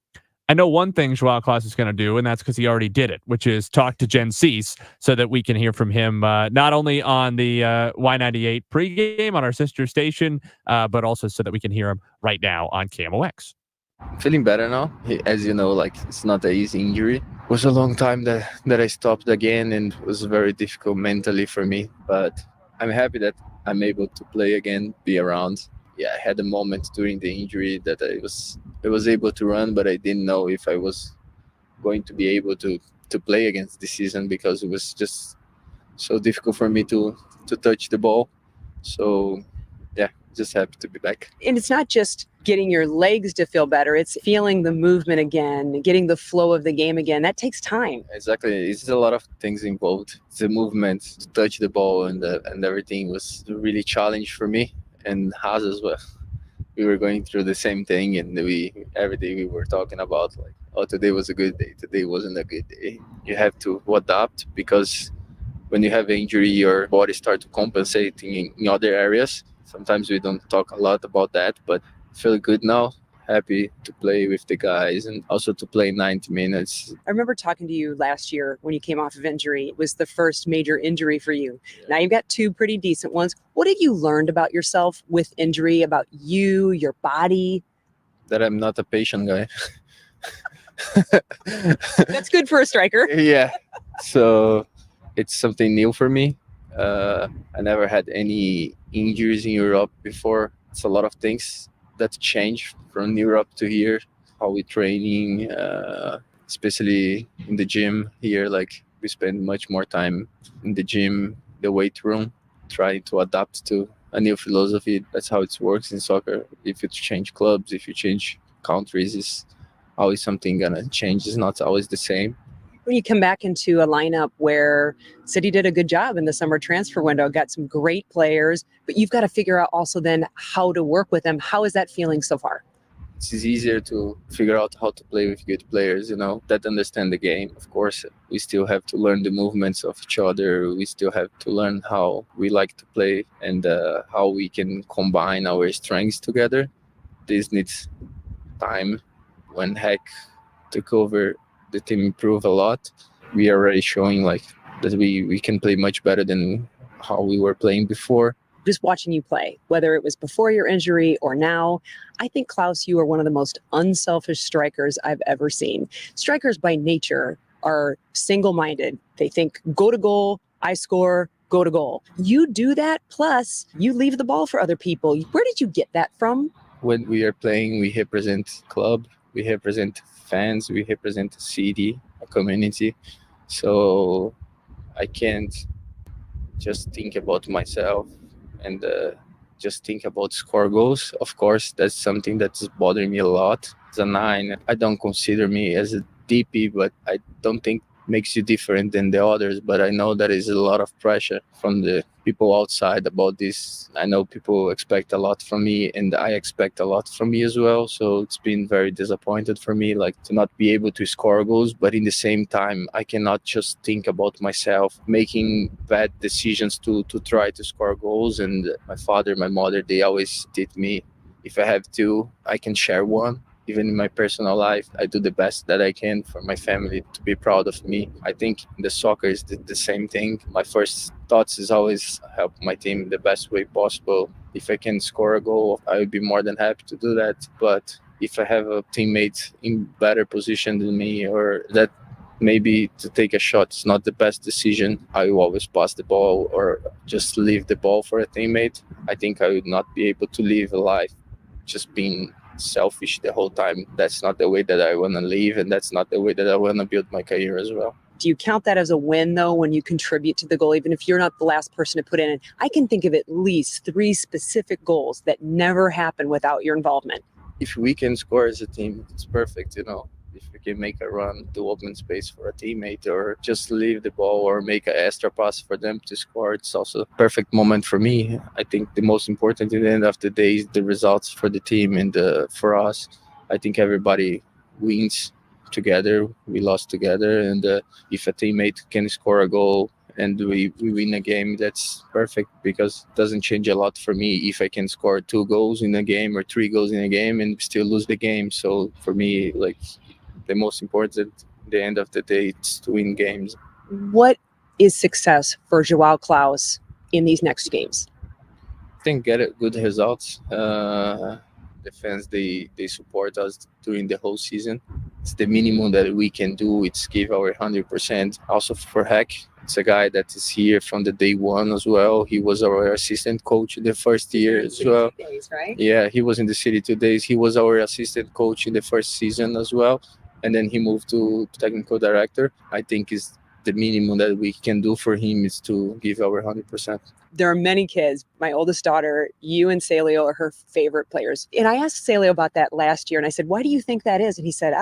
I know one thing Joao Klaus is going to do, and that's because he already did it, which is talk to Jen Cease so that we can hear from him not only on the Y98 pregame on our sister station, but also so that we can hear him right now on KMOX. Feeling better now. As you know, it's not an easy injury. It was a long time that I stopped again, and it was very difficult mentally for me. But I'm happy that I'm able to play again, be around. Yeah, I had a moment during the injury that I was able to run, but I didn't know if I was going to be able to play against this season, because it was just so difficult for me to touch the ball. So yeah, just happy to be back. And it's not just getting your legs to feel better, it's feeling the movement again, getting the flow of the game again. That takes time. Exactly, it's a lot of things involved. The movement to touch the ball and everything was really challenge for me and Haas as well. We were going through the same thing, and every day we were talking about like, oh, today was a good day, today wasn't a good day. You have to adapt, because when you have injury, your body starts to compensate in other areas. Sometimes we don't talk a lot about that, but I feel good now. Happy to play with the guys and also to play 90 minutes. I remember talking to you last year when you came off of injury. It was the first major injury for you. Now you've got two pretty decent ones. What have you learned about yourself with injury, about you, your body? That I'm not a patient guy. That's good for a striker. Yeah. So it's something new for me. I never had any injuries in Europe before. It's a lot of things that changed from Europe to here. How we training, especially in the gym here. Like we spend much more time in the gym, the weight room, trying to adapt to a new philosophy. That's how it works in soccer. If you change clubs, if you change countries, it's always something gonna change. It's not always the same. When you come back into a lineup where City did a good job in the summer transfer window, got some great players, but you've got to figure out also then how to work with them. How is that feeling so far? It's easier to figure out how to play with good players, that understand the game. Of course, we still have to learn the movements of each other. We still have to learn how we like to play and how we can combine our strengths together. This needs time. When Heck took over, the team improved a lot. We are already showing that we can play much better than how we were playing before. Just watching you play, whether it was before your injury or now, I think, Klaus, you are one of the most unselfish strikers I've ever seen. Strikers by nature are single-minded. They think, go to goal, I score, go to goal. You do that, plus you leave the ball for other people. Where did you get that from? When we are playing, we represent club, we represent fans, we represent a city, a community. So I can't just think about myself and just think about score goals. Of course, that's something that's bothering me a lot. As a 9, I don't consider me as a DP, but I don't think makes you different than the others. But I know there is a lot of pressure from the people outside about this. I know people expect a lot from me, and I expect a lot from me as well. So it's been very disappointed for me, to not be able to score goals. But in the same time, I cannot just think about myself making bad decisions to try to score goals. And my father, my mother, they always did me, if I have two, I can share one. Even in my personal life, I do the best that I can for my family to be proud of me. I think the soccer is the same thing. My first thoughts is always help my team the best way possible. If I can score a goal, I would be more than happy to do that. But if I have a teammate in better position than me, or that maybe to take a shot is not the best decision, I will always pass the ball or just leave the ball for a teammate. I think I would not be able to live a life just being selfish the whole time. That's not the way that I want to live, and that's not the way that I want to build my career as well. Do you count that as a win, though, when you contribute to the goal, even if you're not the last person to put in it? I can think of at least 3 specific goals that never happen without your involvement. If we can score as a team, it's perfect, If we can make a run to open space for a teammate, or just leave the ball or make an extra pass for them to score, it's also a perfect moment for me. I think the most important at the end of the day is the results for the team and for us. I think everybody wins together. We lost together, and if a teammate can score a goal and we win a game, that's perfect, because it doesn't change a lot for me if I can score 2 goals in a game or 3 goals in a game and still lose the game. So for me, the most important at the end of the day, it's to win games. What is success for Joao Klaus in these next games? I think get good results. The fans, they support us during the whole season. It's the minimum that we can do. It's give our 100%. Also for Heck, it's a guy that is here from the day one as well. He was our assistant coach in the first year as well. 2 days, right? Yeah, he was in the city 2 days. He was our assistant coach in the first season as well. and then he moved to technical director. I think is the minimum that we can do for him is to give our 100%. There are many kids. My oldest daughter, you and Celio are her favorite players. And I asked Celio about that last year, and I said, why do you think that is? And he said,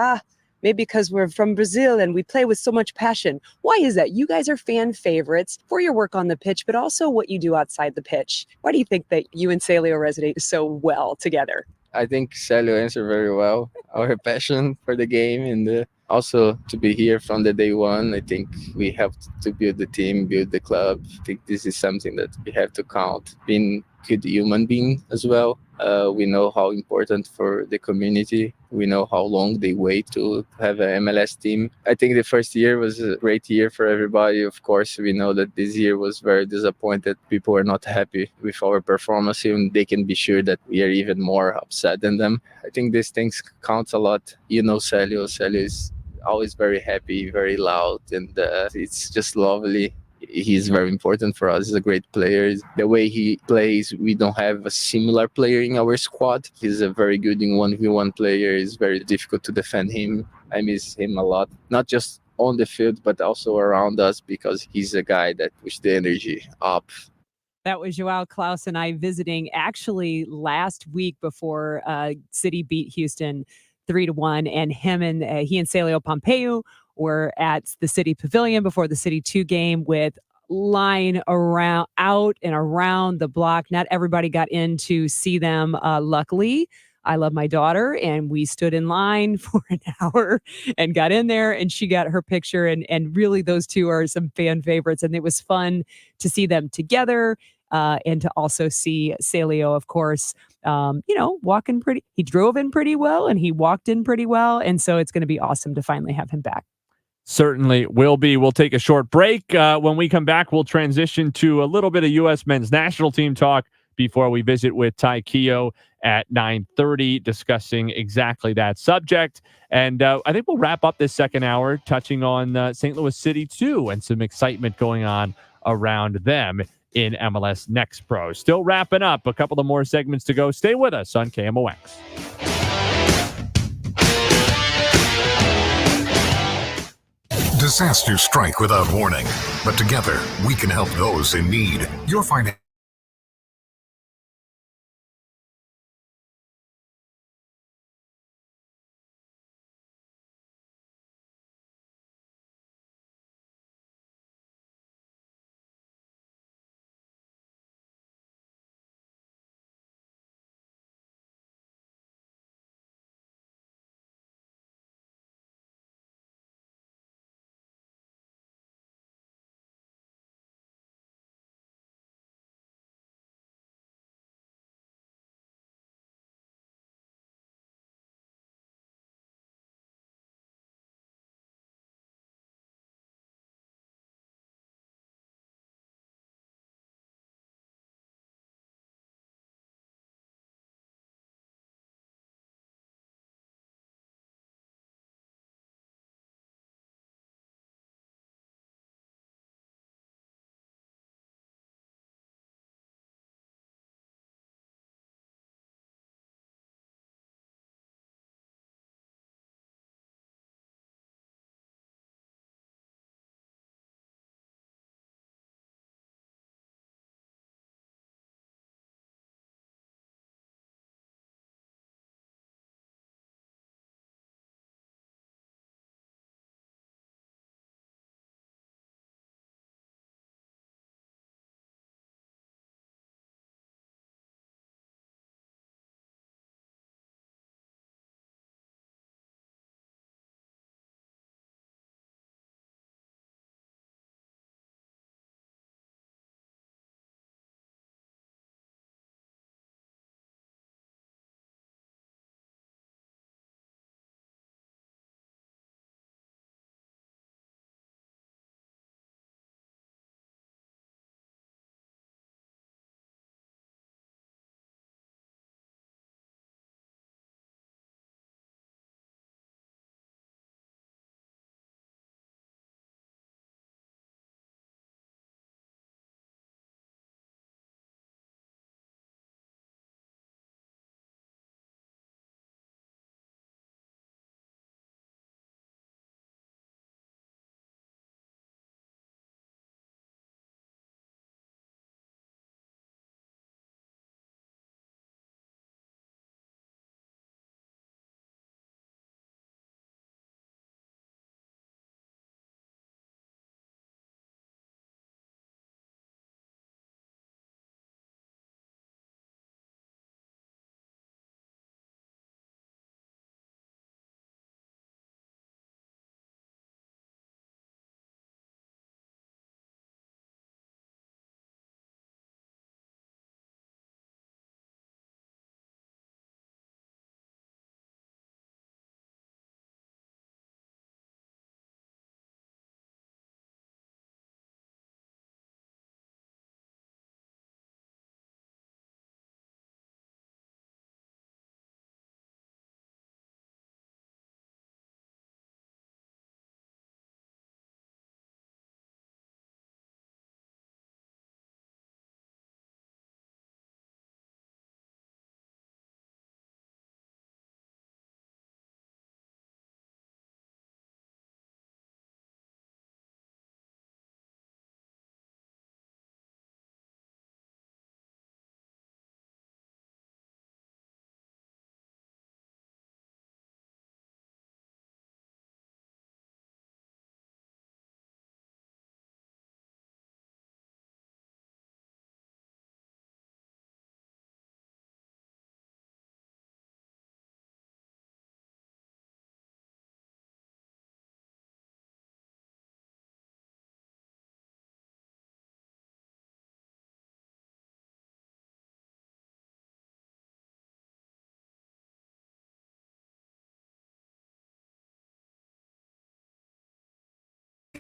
maybe because we're from Brazil and we play with so much passion. Why is that? You guys are fan favorites for your work on the pitch, but also what you do outside the pitch. Why do you think that you and Celio resonate so well together? I think Celio answered very well our passion for the game and also to be here from the day one. I think we have to build the team, build the club. I think this is something that we have to count. Being a good human being as well. We know how important for the community. We know how long they wait to have an MLS team. I think the first year was a great year for everybody. Of course, we know that this year was very disappointed. People are not happy with our performance, and they can be sure that we are even more upset than them. I think these things count a lot. You know, Celio is always very happy, very loud, and it's just lovely. He's very important for us. He's a great player. The way he plays, we don't have a similar player in our squad. He's a very good in 1v1 player. It's very difficult to defend him. I miss him a lot, not just on the field, but also around us because he's a guy that pushes the energy up. That was Joao Klaus and I visiting actually last week before City beat Houston 3-1, and he and Celio Pompeu were at the City Pavilion before the City 2 game with line out and around the block. Not everybody got in to see them. Luckily, I love my daughter, and we stood in line for an hour and got in there, and she got her picture. And really, those two are some fan favorites, and it was fun to see them together. And to also see Celio, of course, walking he drove in pretty well and he walked in pretty well. And so it's going to be awesome to finally have him back. Certainly will be. We'll take a short break. When we come back, we'll transition to a little bit of U.S. men's national team talk before we visit with Ty Keogh at 9:30, discussing exactly that subject. And I think we'll wrap up this second hour touching on St. Louis City 2 and some excitement going on around them in MLS Next Pro. Still wrapping up. A couple of more segments to go. Stay with us on KMOX. Disasters strike without warning, but together we can help those in need. Your financial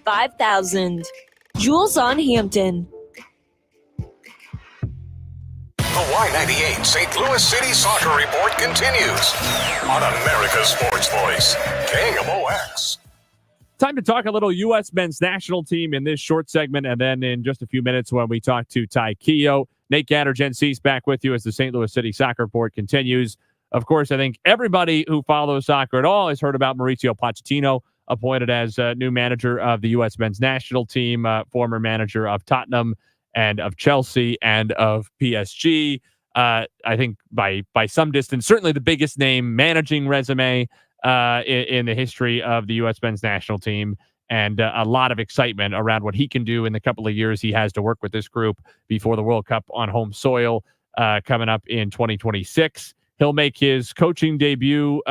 $5,000. Jules on Hampton. The Y98 St. Louis City Soccer Report continues on America's Sports Voice, KMOX. Time to talk a little U.S. men's national team in this short segment, and then in just a few minutes when we talk to Ty Keogh. Nate Gatter, Jen Cease back with you as the St. Louis City Soccer Report continues. Of course, I think everybody who follows soccer at all has heard about Mauricio Pochettino, appointed as new manager of the U.S. men's national team, former manager of Tottenham and of Chelsea and of PSG. I think by some distance, certainly the biggest name managing resume in the history of the U.S. men's national team, and a lot of excitement around what he can do in the couple of years he has to work with this group before the World Cup on home soil coming up in 2026. He'll make his coaching debut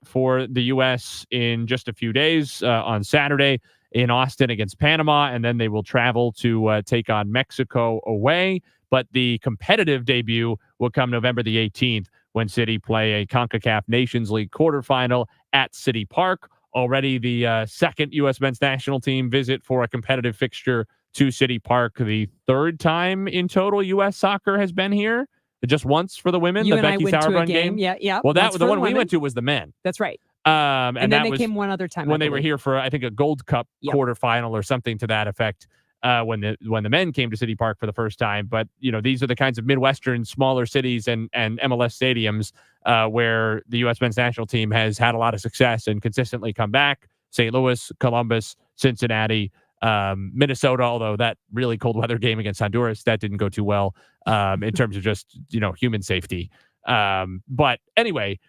for the U.S. in just a few days on Saturday in Austin against Panama, and then they will travel to take on Mexico away. But the competitive debut will come November the 18th when City play a CONCACAF Nations League quarterfinal at City Park. Already the second U.S. men's national team visit for a competitive fixture to City Park. The third time in total U.S. soccer has been here. Just once for the women, You the and I Becky went to a Sauerbrunn game. game. Yeah. Well, Once the for one we women. went to was the men. That's right. And then that they was came one other time when they were here for, I think, a Gold Cup quarterfinal or something to that effect. When the men came to City Park for the first time. But these are the kinds of Midwestern smaller cities and MLS stadiums where the U.S. men's national team has had a lot of success and consistently come back. St. Louis, Columbus, Cincinnati, Minnesota, although that really cold weather game against Honduras, that didn't go too well in terms of just, human safety. But anyway,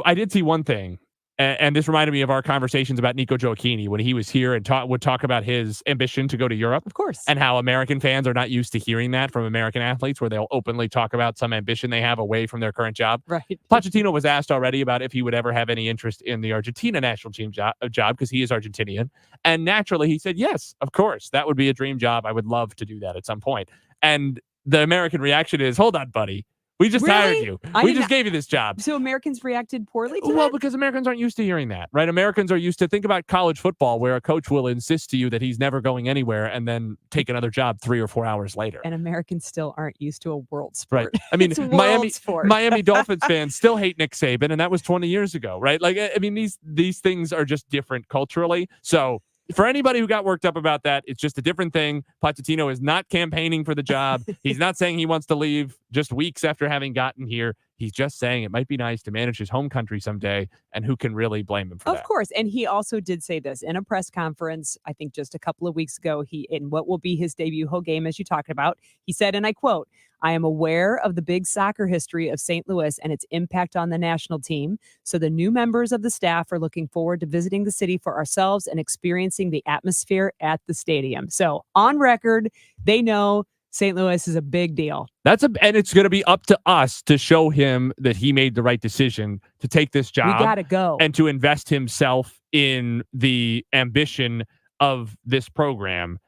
I did see one thing, and this reminded me of our conversations about Nico Gioacchini when he was here and would talk about his ambition to go to Europe. Of course. And how American fans are not used to hearing that from American athletes, where they'll openly talk about some ambition they have away from their current job. Right. Pochettino was asked already about if he would ever have any interest in the Argentina national team job because he is Argentinian. And naturally, he said, yes, of course, that would be a dream job. I would love to do that at some point. And the American reaction is, hold on, buddy. We just hired you. We just gave you this job. So Americans reacted poorly to Well, that? because Americans aren't used to hearing that, right? Americans are used to, think about college football, where a coach will insist to you that he's never going anywhere and then take another job 3 or 4 hours later. And Americans still aren't used to a world sport. Right. I mean, It's world sport. Miami Dolphins fans still hate Nick Saban, and that was 20 years ago, right? Like, I mean, these things are just different culturally. So for anybody who got worked up about that, it's just a different thing. Pochettino is not campaigning for the job. He's not saying he wants to leave just weeks after having gotten here. He's just saying it might be nice to manage his home country someday, and who can really blame him for that? Of course. And he also did say this in a press conference, I think just a couple of weeks ago, in what will be his debut whole game, as you talked about, he said, and I quote, "I am aware of the big soccer history of St. Louis and its impact on the national team. So the new members of the staff are looking forward to visiting the city for ourselves and experiencing the atmosphere at the stadium." So on record, they know St. Louis is a big deal. And it's going to be up to us to show him that he made the right decision to take this job. We got to go. And to invest himself in the ambition of this program.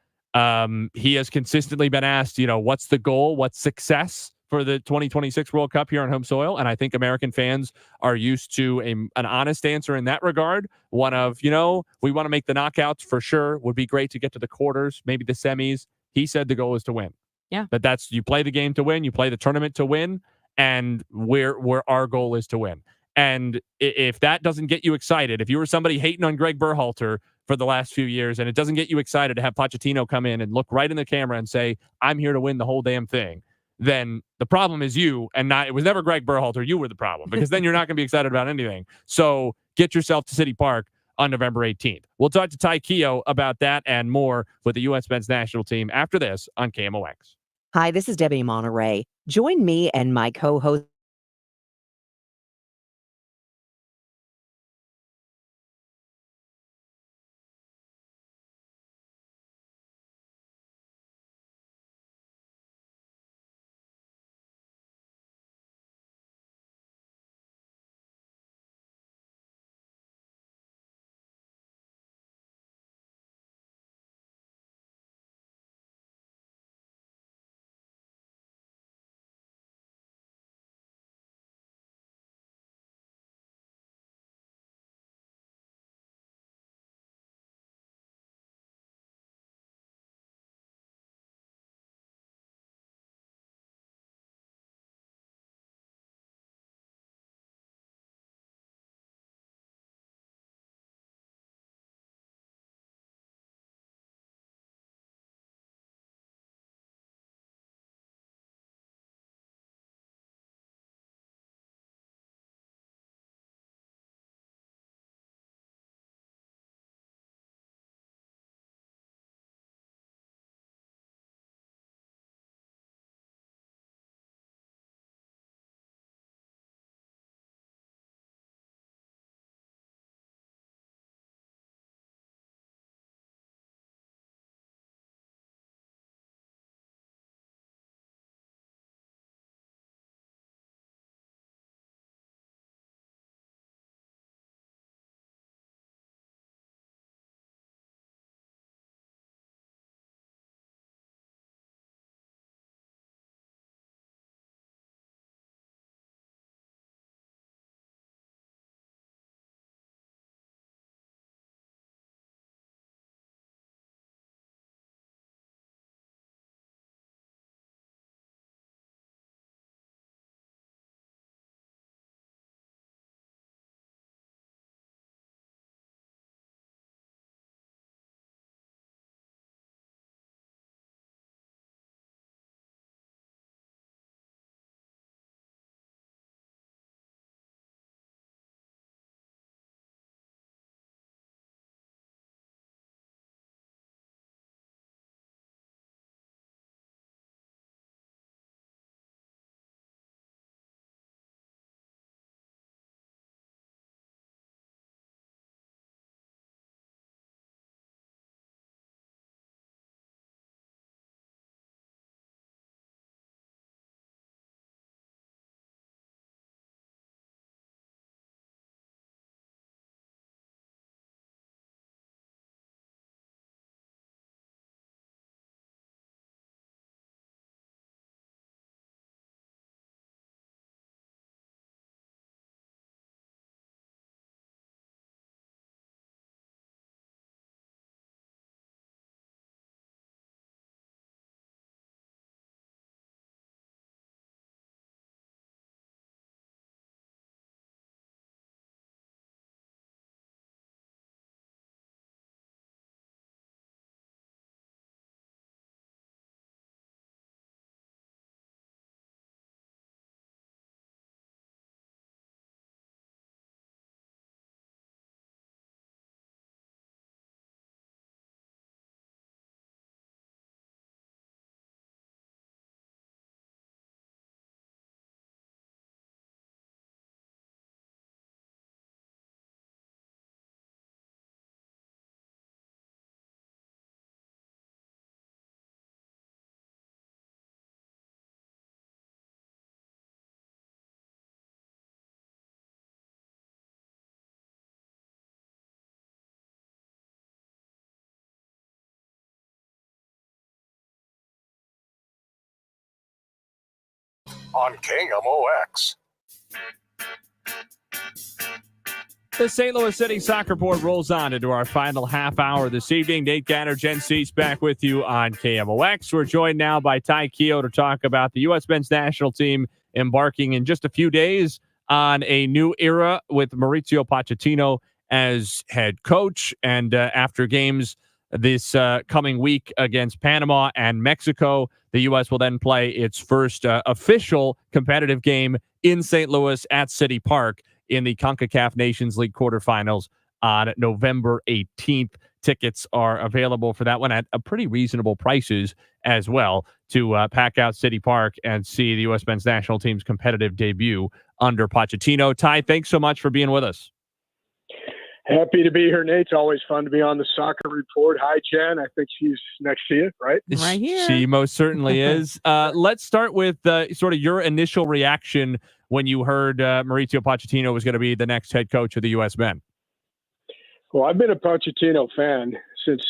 He has consistently been asked, what's the goal? What's success for the 2026 World Cup here on home soil? And I think American fans are used to an honest answer in that regard. One of, we want to make the knockouts for sure. Would be great to get to the quarters, maybe the semis. He said the goal is to win. Yeah. But you play the game to win, you play the tournament to win, and where our goal is to win. And if that doesn't get you excited, if you were somebody hating on Greg Berhalter for the last few years, and it doesn't get you excited to have Pochettino come in and look right in the camera and say, I'm here to win the whole damn thing, then the problem is you, and it was never Greg Berhalter. You were the problem, because then you're not going to be excited about anything. So get yourself to City Park on November 18th. We'll talk to Ty Keogh about that and more with the U.S. men's national team after this on KMOX. Hi, this is Debbie Monterey. Join me and my co-host on KMOX. The St. Louis City Soccer Board rolls on into our final half hour this evening. Nate Gatter, Jen Cease back with you on KMOX. We're joined now by Ty Keogh to talk about the U.S. men's national team embarking in just a few days on a new era with Mauricio Pochettino as head coach. And after games this coming week against Panama and Mexico, the U.S. will then play its first official competitive game in St. Louis at City Park in the CONCACAF Nations League quarterfinals on November 18th. Tickets are available for that one at a pretty reasonable prices as well to pack out City Park and see the U.S. men's national team's competitive debut under Pochettino. Ty, thanks so much for being with us. Happy to be here, Nate. It's always fun to be on the Soccer Report. Hi, Jen. I think she's next to you, right? Right here. She most certainly is. Let's start with sort of your initial reaction when you heard Mauricio Pochettino was going to be the next head coach of the U.S. men. Well, I've been a Pochettino fan since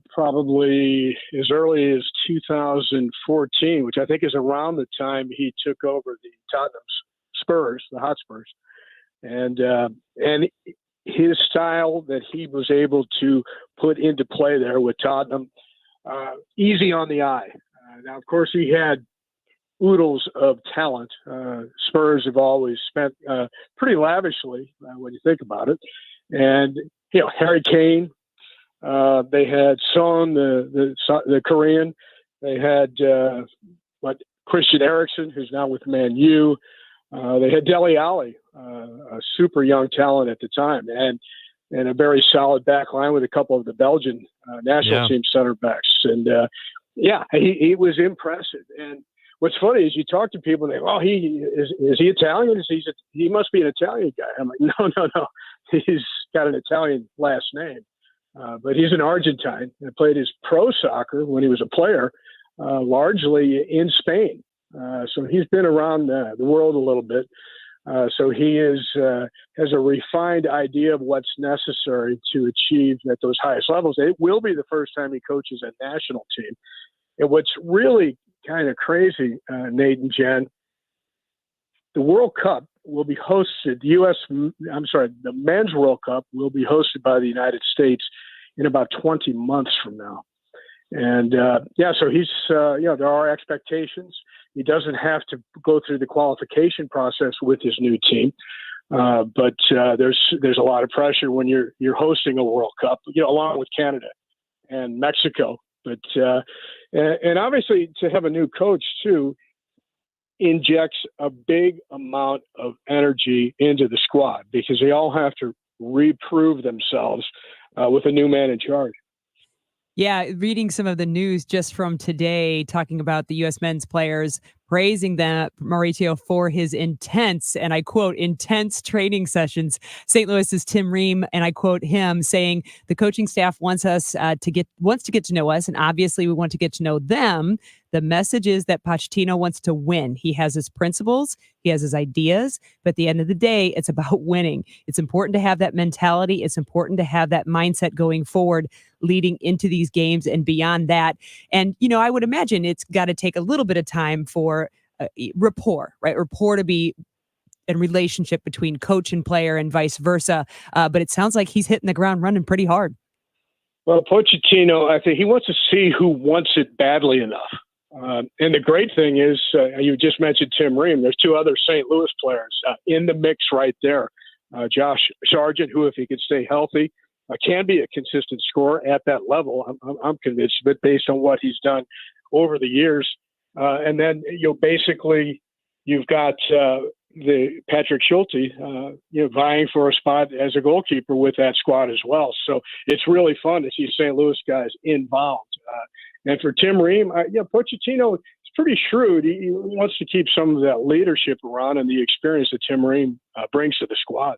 probably as early as 2014, which I think is around the time he took over the Tottenham Spurs, the Hotspurs. And his style that he was able to put into play there with Tottenham, easy on the eye. Now, of course, he had oodles of talent. Spurs have always spent pretty lavishly when you think about it. And, Harry Kane, they had Son, the Korean. They had Christian Eriksen, who's now with Man U. They had Dele Alli, a super young talent at the time, and a very solid back line with a couple of the Belgian national team center backs. And he was impressive. And what's funny is you talk to people and they go, is he Italian? He must be an Italian guy. I'm like, no. He's got an Italian last name. But he's an Argentine and played his pro soccer when he was a player, largely in Spain. So he's been around the world a little bit. So he has a refined idea of what's necessary to achieve at those highest levels. It will be the first time he coaches a national team. And what's really kind of crazy, Nate and Jen, the World Cup will be hosted, the Men's World Cup will be hosted by the United States in about 20 months from now. And so he's, there are expectations. He doesn't have to go through the qualification process with his new team. But there's a lot of pressure when you're hosting a World Cup, along with Canada and Mexico. But and obviously to have a new coach too injects a big amount of energy into the squad because they all have to reprove themselves with a new man in charge. Yeah, reading some of the news just from today, talking about the U.S. men's players, praising Mauricio for his intense, and I quote, intense training sessions. St. Louis's Tim Ream, and I quote him, saying the coaching staff wants to get to know us, and obviously we want to get to know them. The message is that Pochettino wants to win. He has his principles, he has his ideas, but at the end of the day, it's about winning. It's important to have that mentality. It's important to have that mindset going forward, leading into these games and beyond that. And, I would imagine it's got to take a little bit of time for rapport, right? Rapport to be a relationship between coach and player and vice versa. But it sounds like he's hitting the ground running pretty hard. Well, Pochettino, I think he wants to see who wants it badly enough. And the great thing is, you just mentioned Tim Ream. There's two other St. Louis players in the mix right there. Josh Sargent, who, if he could stay healthy, can be a consistent scorer at that level. I'm convinced, but based on what he's done over the years. And then, basically you've got the Patrick Schulte, vying for a spot as a goalkeeper with that squad as well. So it's really fun to see St. Louis guys involved. And for Tim Ream, Pochettino is pretty shrewd. He wants to keep some of that leadership around and the experience that Tim Ream brings to the squad.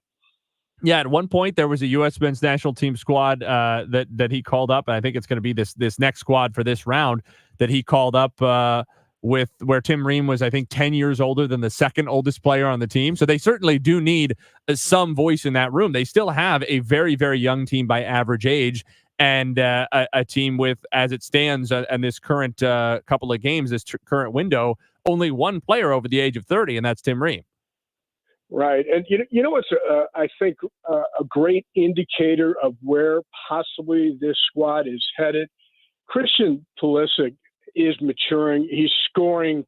Yeah, at one point there was a U.S. men's national team squad that he called up, and I think it's going to be this next squad for this round that he called up with where Tim Ream was, I think, 10 years older than the second oldest player on the team. So they certainly do need some voice in that room. They still have a very, very young team by average age, and a team with, as it stands, and this current couple of games, this current window, only one player over the age of 30, and that's Tim Ream. Right. And you know what's, I think, a great indicator of where possibly this squad is headed? Christian Pulisic is maturing. He's scoring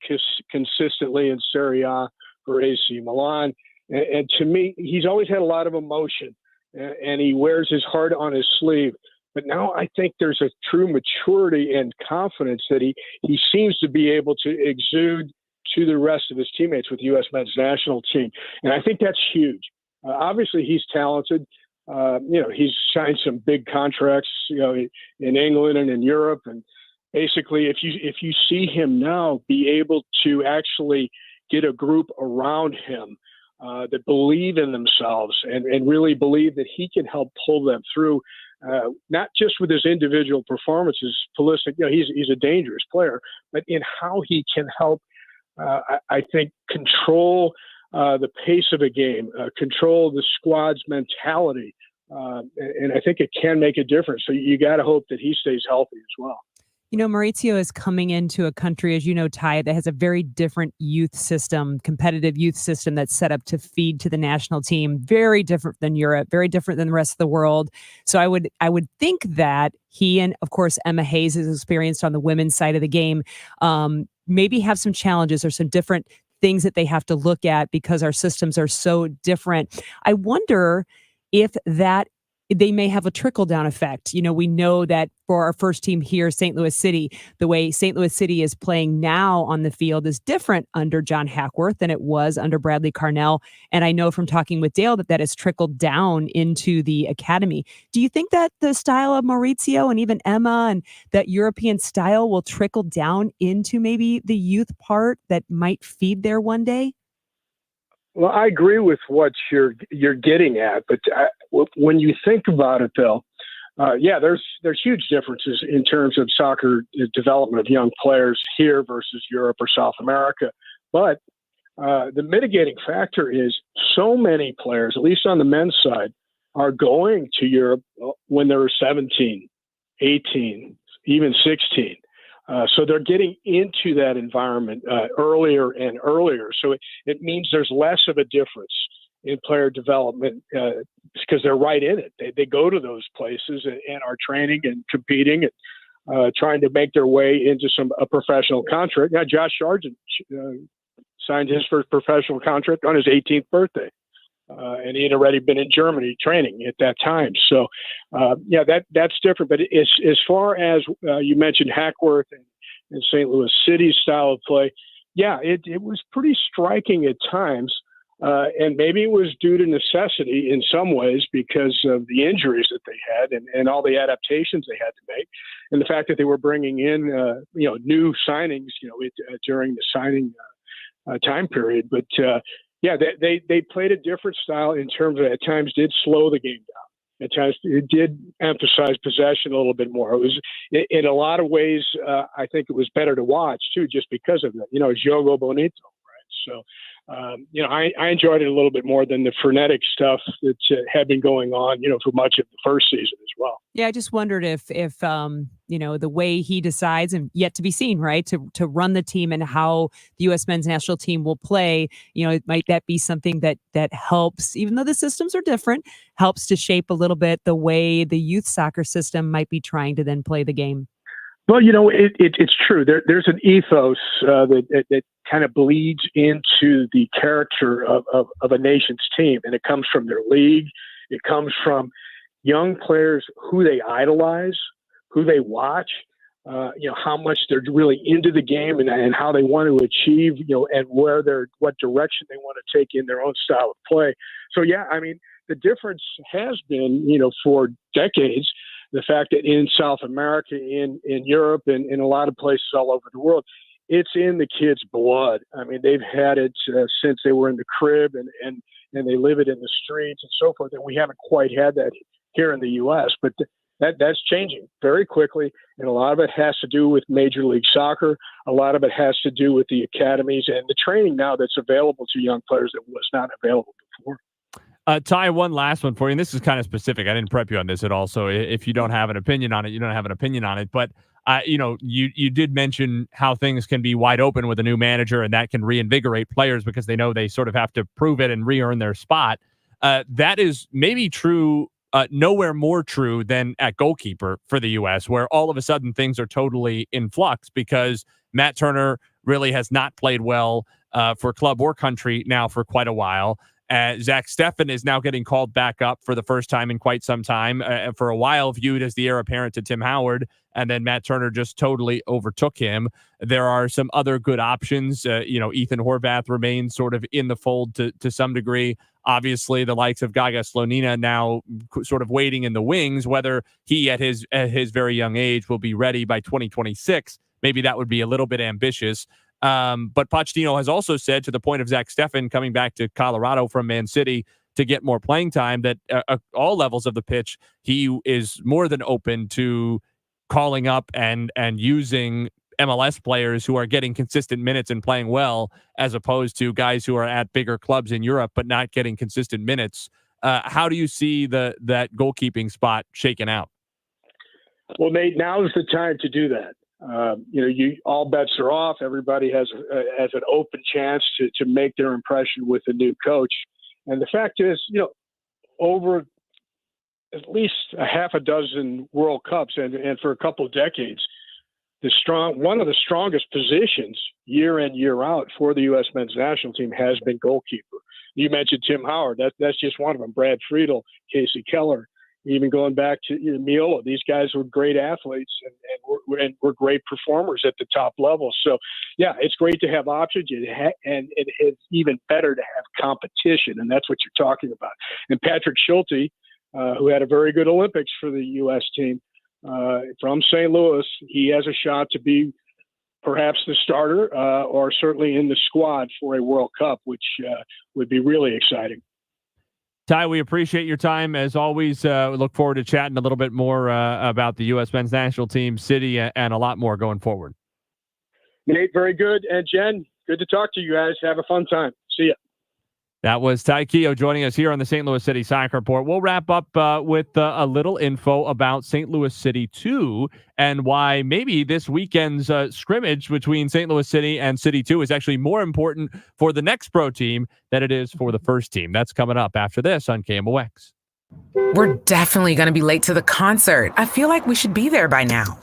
consistently in Serie A for AC Milan. And to me, he's always had a lot of emotion, and he wears his heart on his sleeve. But now I think there's a true maturity and confidence that he seems to be able to exude to the rest of his teammates with the U.S. men's national team. And I think that's huge. Obviously, he's talented. He's signed some big contracts, in England and in Europe. And basically, if you see him now be able to actually get a group around him that believe in themselves and really believe that he can help pull them through, not just with his individual performances. Pulisic, he's a dangerous player, but in how he can help, I think, control the pace of a game, control the squad's mentality. And I think it can make a difference. So you got to hope that he stays healthy as well. Maurizio is coming into a country, as you know, Ty, that has a very different youth system, competitive youth system that's set up to feed to the national team. Very different than Europe, very different than the rest of the world. So I would think that he and, of course, Emma Hayes is experienced on the women's side of the game, maybe have some challenges or some different things that they have to look at because our systems are so different. I wonder if that they may have a trickle-down effect. We know that for our first team here, St. Louis City, the way St. Louis City is playing now on the field is different under John Hackworth than it was under Bradley Carnell. And I know from talking with Dale that has trickled down into the academy. Do you think that the style of Maurizio and even Emma and that European style will trickle down into maybe the youth part that might feed there one day? Well, I agree with what you're getting at, but when you think about it, though, there's huge differences in terms of soccer development of young players here versus Europe or South America. But the mitigating factor is so many players, at least on the men's side, are going to Europe when they're 17, 18, even 16. So they're getting into that environment earlier and earlier. So it means there's less of a difference in player development because they're right in it. They go to those places and are training and competing and trying to make their way into a professional contract. Now, Josh Sargent signed his first professional contract on his 18th birthday. And he had already been in Germany training at that time. So, that's different. But as far as you mentioned Hackworth and St. Louis City's style of play, it was pretty striking at times. And maybe it was due to necessity in some ways because of the injuries that they had and all the adaptations they had to make. And the fact that they were bringing in, new signings, during the signing time period. But, they played a different style in terms of at times did slow the game down. At times it did emphasize possession a little bit more. It was in a lot of ways, I think it was better to watch too, just because of that. It's Jogo Bonito, right? So, I enjoyed it a little bit more than the frenetic stuff that had been going on, for much of the first season as well. Yeah, I just wondered if the way he decides, and yet to be seen, right, to run the team and how the U.S. men's national team will play, might that be something that helps, even though the systems are different, helps to shape a little bit the way the youth soccer system might be trying to then play the game. Well, it's true. There's an ethos that kind of bleeds into the character of a nation's team, and it comes from their league. It comes from young players who they idolize, who they watch, how much they're really into the game and how they want to achieve, and what direction they want to take in their own style of play. So, the difference has been, for decades, the fact that in South America, in Europe, and in a lot of places all over the world, it's in the kids' blood. I mean, they've had it since they were in the crib and they live it in the streets and so forth. And we haven't quite had that here in the U.S., but that's changing very quickly. And a lot of it has to do with Major League Soccer. A lot of it has to do with the academies and the training now that's available to young players that was not available before. Ty, one last one for you, and this is kind of specific. I didn't prep you on this at all, so if you don't have an opinion on it, you don't have an opinion on it. But You did mention how things can be wide open with a new manager, and that can reinvigorate players because they know they sort of have to prove it and re-earn their spot. That is maybe true, nowhere more true than at goalkeeper for the U.S., where all of a sudden things are totally in flux because Matt Turner really has not played well for club or country now for quite a while. Zach Steffen is now getting called back up for the first time in quite some time, for a while viewed as the heir apparent to Tim Howard, and then Matt Turner just totally overtook him. There are some other good options. Ethan Horvath remains sort of in the fold to some degree. Obviously, the likes of Gaga Slonina now sort of waiting in the wings, whether he at his very young age will be ready by 2026. Maybe that would be a little bit ambitious. But Pochettino has also said, to the point of Zach Steffen coming back to Colorado from Man City to get more playing time, that at all levels of the pitch, he is more than open to calling up and using MLS players who are getting consistent minutes and playing well, as opposed to guys who are at bigger clubs in Europe but not getting consistent minutes. How do you see that goalkeeping spot shaken out? Well, Nate, now is the time to do that. All bets are off. Everybody has an open chance to make their impression with a new coach. And the fact is, over at least a half a dozen World Cups and for a couple of decades, one of the strongest positions year in, year out for the U.S. men's national team has been goalkeeper. You mentioned Tim Howard. That's just one of them. Brad Friedel, Casey Keller, even going back to Miola. These guys were great athletes and were great performers at the top level. So, yeah, it's great to have options, and it is even better to have competition, and that's what you're talking about. And Patrick Schulte, who had a very good Olympics for the U.S. team, from St. Louis, he has a shot to be perhaps the starter or certainly in the squad for a World Cup, which would be really exciting. Ty, we appreciate your time. As always, we look forward to chatting a little bit more about the U.S. men's national team, City, and a lot more going forward. Nate, very good. And Jen, good to talk to you guys. Have a fun time. See ya. That was Ty Keogh joining us here on the St. Louis City Soccer Report. We'll wrap up with a little info about St. Louis City 2 and why maybe this weekend's scrimmage between St. Louis City and City 2 is actually more important for the next pro team than it is for the first team. That's coming up after this on KMOX. We're definitely going to be late to the concert. I feel like we should be there by now.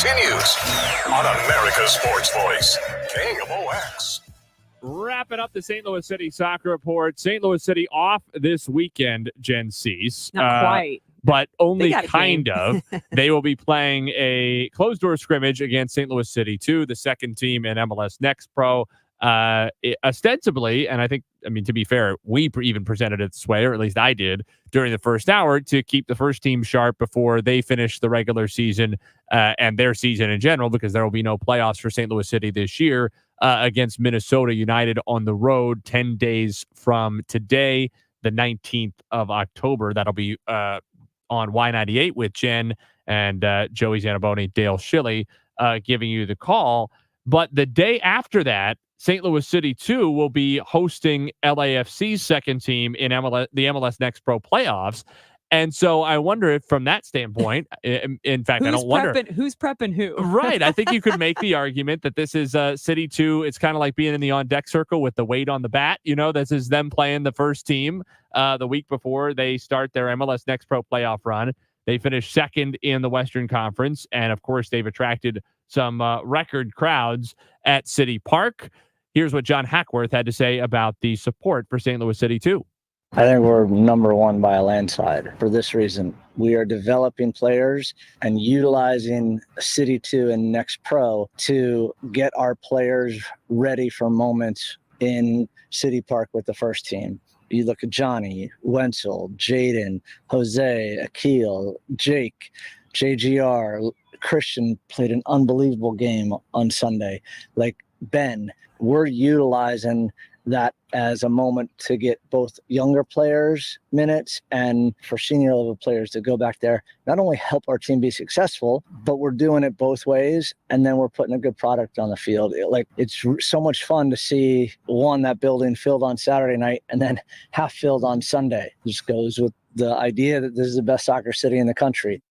continues on America's Sports Voice, KMOX. Wrapping up the St. Louis City Soccer Report. St. Louis City off this weekend, Jen Cease. Not quite. But only got a kind game. of. They will be playing a closed-door scrimmage against St. Louis City 2, the second team in MLS Next Pro. Ostensibly, and I think, to be fair, we even presented it this way, or at least I did, during the first hour to keep the first team sharp before they finish the regular season and their season in general, because there will be no playoffs for St. Louis City this year against Minnesota United on the road 10 days from today, the 19th of October. That'll be on Y98 with Jen and Joey Zanaboni, Dale Schilly giving you the call. But the day after that, St. Louis City 2 will be hosting LAFC's second team in the MLS Next Pro playoffs. And so I wonder if from that standpoint, in fact, I don't wonder. Who's prepping who? Right. I think you could make the argument that this is City 2. It's kind of like being in the on-deck circle with the weight on the bat. This is them playing the first team the week before they start their MLS Next Pro playoff run. They finished second in the Western Conference. And, of course, they've attracted some record crowds at City Park. Here's what John Hackworth had to say about the support for St. Louis City 2. I think we're number one by a landslide for this reason. We are developing players and utilizing City 2 and Next Pro to get our players ready for moments in City Park with the first team. You look at Johnny, Wenzel, Jaden, Jose, Akil, Jake, JGR, Christian played an unbelievable game on Sunday. Like Ben, we're utilizing that as a moment to get both younger players minutes and for senior level players to go back there, not only help our team be successful, but we're doing it both ways. And then we're putting a good product on the field. It's so much fun to see that building filled on Saturday night and then half filled on Sunday. Just goes with the idea that this is the best soccer city in the country.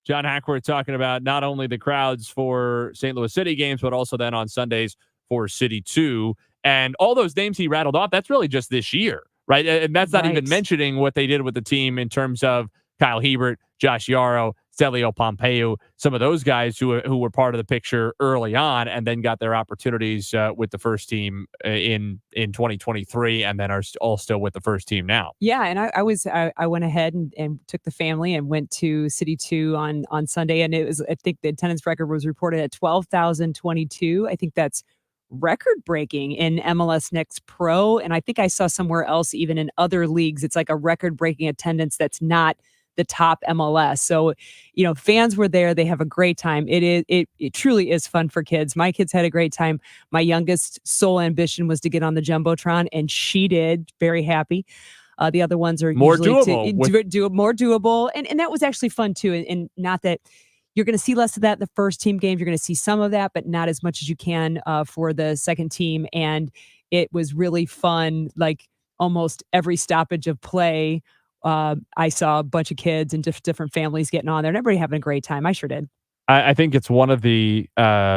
John Hackworth talking about not only the crowds for St. Louis City games, but also then on Sundays for City 2. And all those names he rattled off, that's really just this year, right? And that's not even mentioning what they did with the team in terms of Kyle Hebert, Josh Yarrow, Celio Pompeu, some of those guys who were part of the picture early on and then got their opportunities with the first team in 2023 and then are all still with the first team now. Yeah, and I went ahead and took the family and went to City 2 on Sunday, and I think the attendance record was reported at 12,022. I think that's record breaking in MLS Next Pro. And I think I saw somewhere else, even in other leagues, it's like a record breaking attendance that's not the top MLS. So, fans were there. They have a great time. It truly is fun for kids. My kids had a great time. My youngest sole ambition was to get on the Jumbotron, and she did. Very happy. The other ones are more usually doable. more doable. And that was actually fun too. And not that you're going to see less of that in the first team games. You're going to see some of that, but not as much as you can for the second team. And it was really fun. Like almost every stoppage of play, I saw a bunch of kids and different families getting on there and everybody having a great time. I sure did. I think it's one of the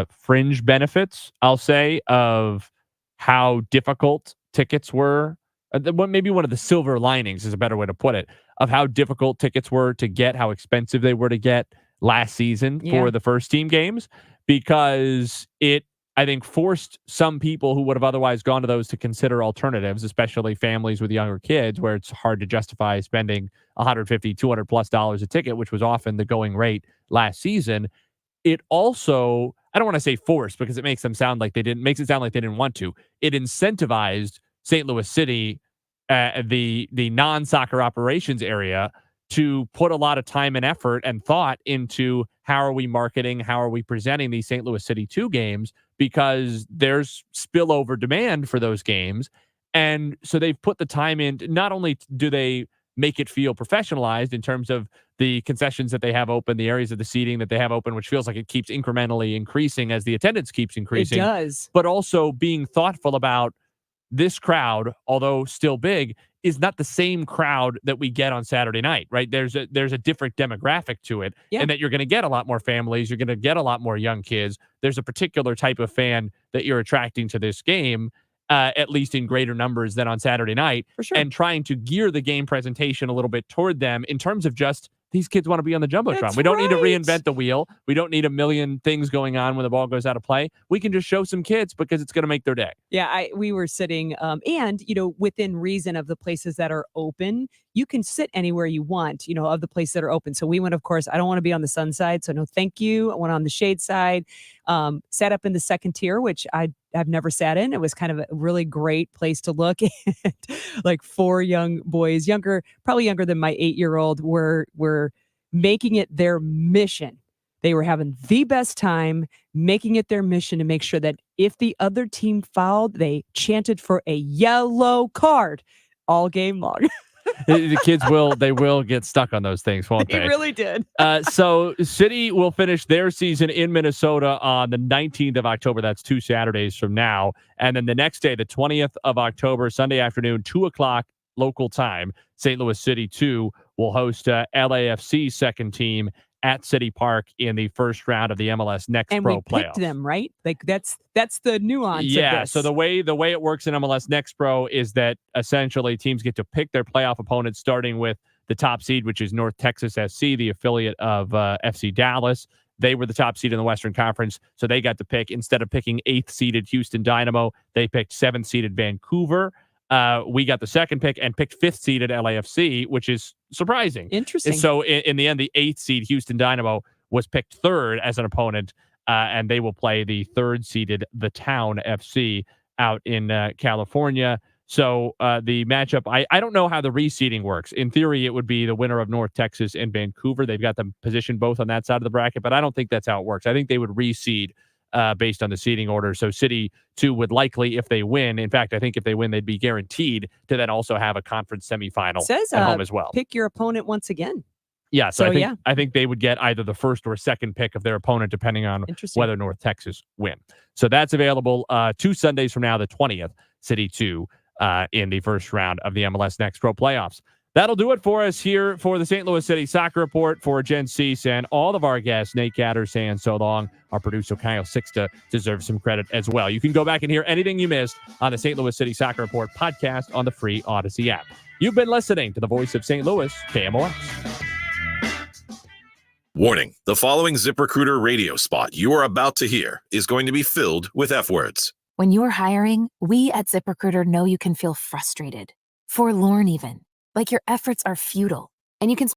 fringe benefits, I'll say, of how difficult tickets were. Maybe one of the silver linings is a better way to put it, of how difficult tickets were to get, how expensive they were to get last season for the first team games, because it, I think, forced some people who would have otherwise gone to those to consider alternatives, especially families with younger kids, where it's hard to justify spending $150, $200+ a ticket, which was often the going rate last season. It also, I don't want to say forced because it makes it sound like they didn't want to. It incentivized St. Louis City, the non-soccer operations area, to put a lot of time and effort and thought into how are we marketing, how are we presenting these St. Louis City 2 games, because there's spillover demand for those games. And so they've put the time in. Not only do they make it feel professionalized in terms of the concessions that they have open, the areas of the seating that they have open, which feels like it keeps incrementally increasing as the attendance keeps increasing. It does. But also being thoughtful about this crowd, although still big, is not the same crowd that we get on Saturday night, right? There's a different demographic to it, and that you're going to get a lot more families. You're going to get a lot more young kids. There's a particular type of fan that you're attracting to this game, at least in greater numbers than on Saturday night. For sure. And trying to gear the game presentation a little bit toward them in terms of just these kids want to be on the Jumbotron. That's We don't need to right. reinvent the wheel. We don't need a million things going on when the ball goes out of play. We can just show some kids because it's going to make their day. Yeah, we were sitting, and within reason of the places that are open, you can sit anywhere you want, of the places that are open. So we went, of course, I don't want to be on the sun side, so no, thank you. I went on the shade side, sat up in the second tier, which I've never sat in. It was kind of a really great place to look at. Like 4 young boys, probably younger than my 8-year-old, were making it their mission. They were having the best time, making it their mission to make sure that if the other team fouled, they chanted for a yellow card all game long. The kids will get stuck on those things, won't they? They really did. So City will finish their season in Minnesota on the 19th of October. That's 2 Saturdays from now. And then the next day, the 20th of October, Sunday afternoon, 2:00 local time, St. Louis City 2 will host LAFC's second team at City Park in the first round of the MLS Next And Pro we playoffs. picked them, right? Like that's the nuance Yeah, of this. so the way it works in MLS Next Pro is that essentially teams get to pick their playoff opponents, starting with the top seed, which is North Texas SC, the affiliate of FC Dallas. They were the top seed in the Western Conference, so they got to pick. Instead of picking 8th-seeded Houston Dynamo, they picked 7th-seeded Vancouver. We got the second pick and picked 5th-seeded LAFC, which is surprising. Interesting. And so in the end, the 8th seed Houston Dynamo was picked third as an opponent, and they will play the 3rd-seeded The Town FC out in California. So the matchup, I don't know how the reseeding works. In theory, it would be the winner of North Texas and Vancouver. They've got them positioned both on that side of the bracket, but I don't think that's how it works. I think they would reseed based on the seeding order. So City 2 would likely, if they win, in fact, I think if they win, they'd be guaranteed to then also have a conference semifinal Says, at home as well. Pick your opponent once again. Yeah, so So, I think they would get either the first or second pick of their opponent, depending on Interesting. whether North Texas win. So that's available 2 Sundays from now, the 20th, City 2 in the first round of the MLS Next Pro playoffs. That'll do it for us here for the St. Louis City Soccer Report. For Jen Cease and all of our guests, Nate Gatter saying so long. Our producer, Kyle Sixta, deserves some credit as well. You can go back and hear anything you missed on the St. Louis City Soccer Report podcast on the free Odyssey app. You've been listening to the voice of St. Louis, KMOX. Warning, the following ZipRecruiter radio spot you are about to hear is going to be filled with F words. When you're hiring, we at ZipRecruiter know you can feel frustrated, forlorn even, like your efforts are futile, and you can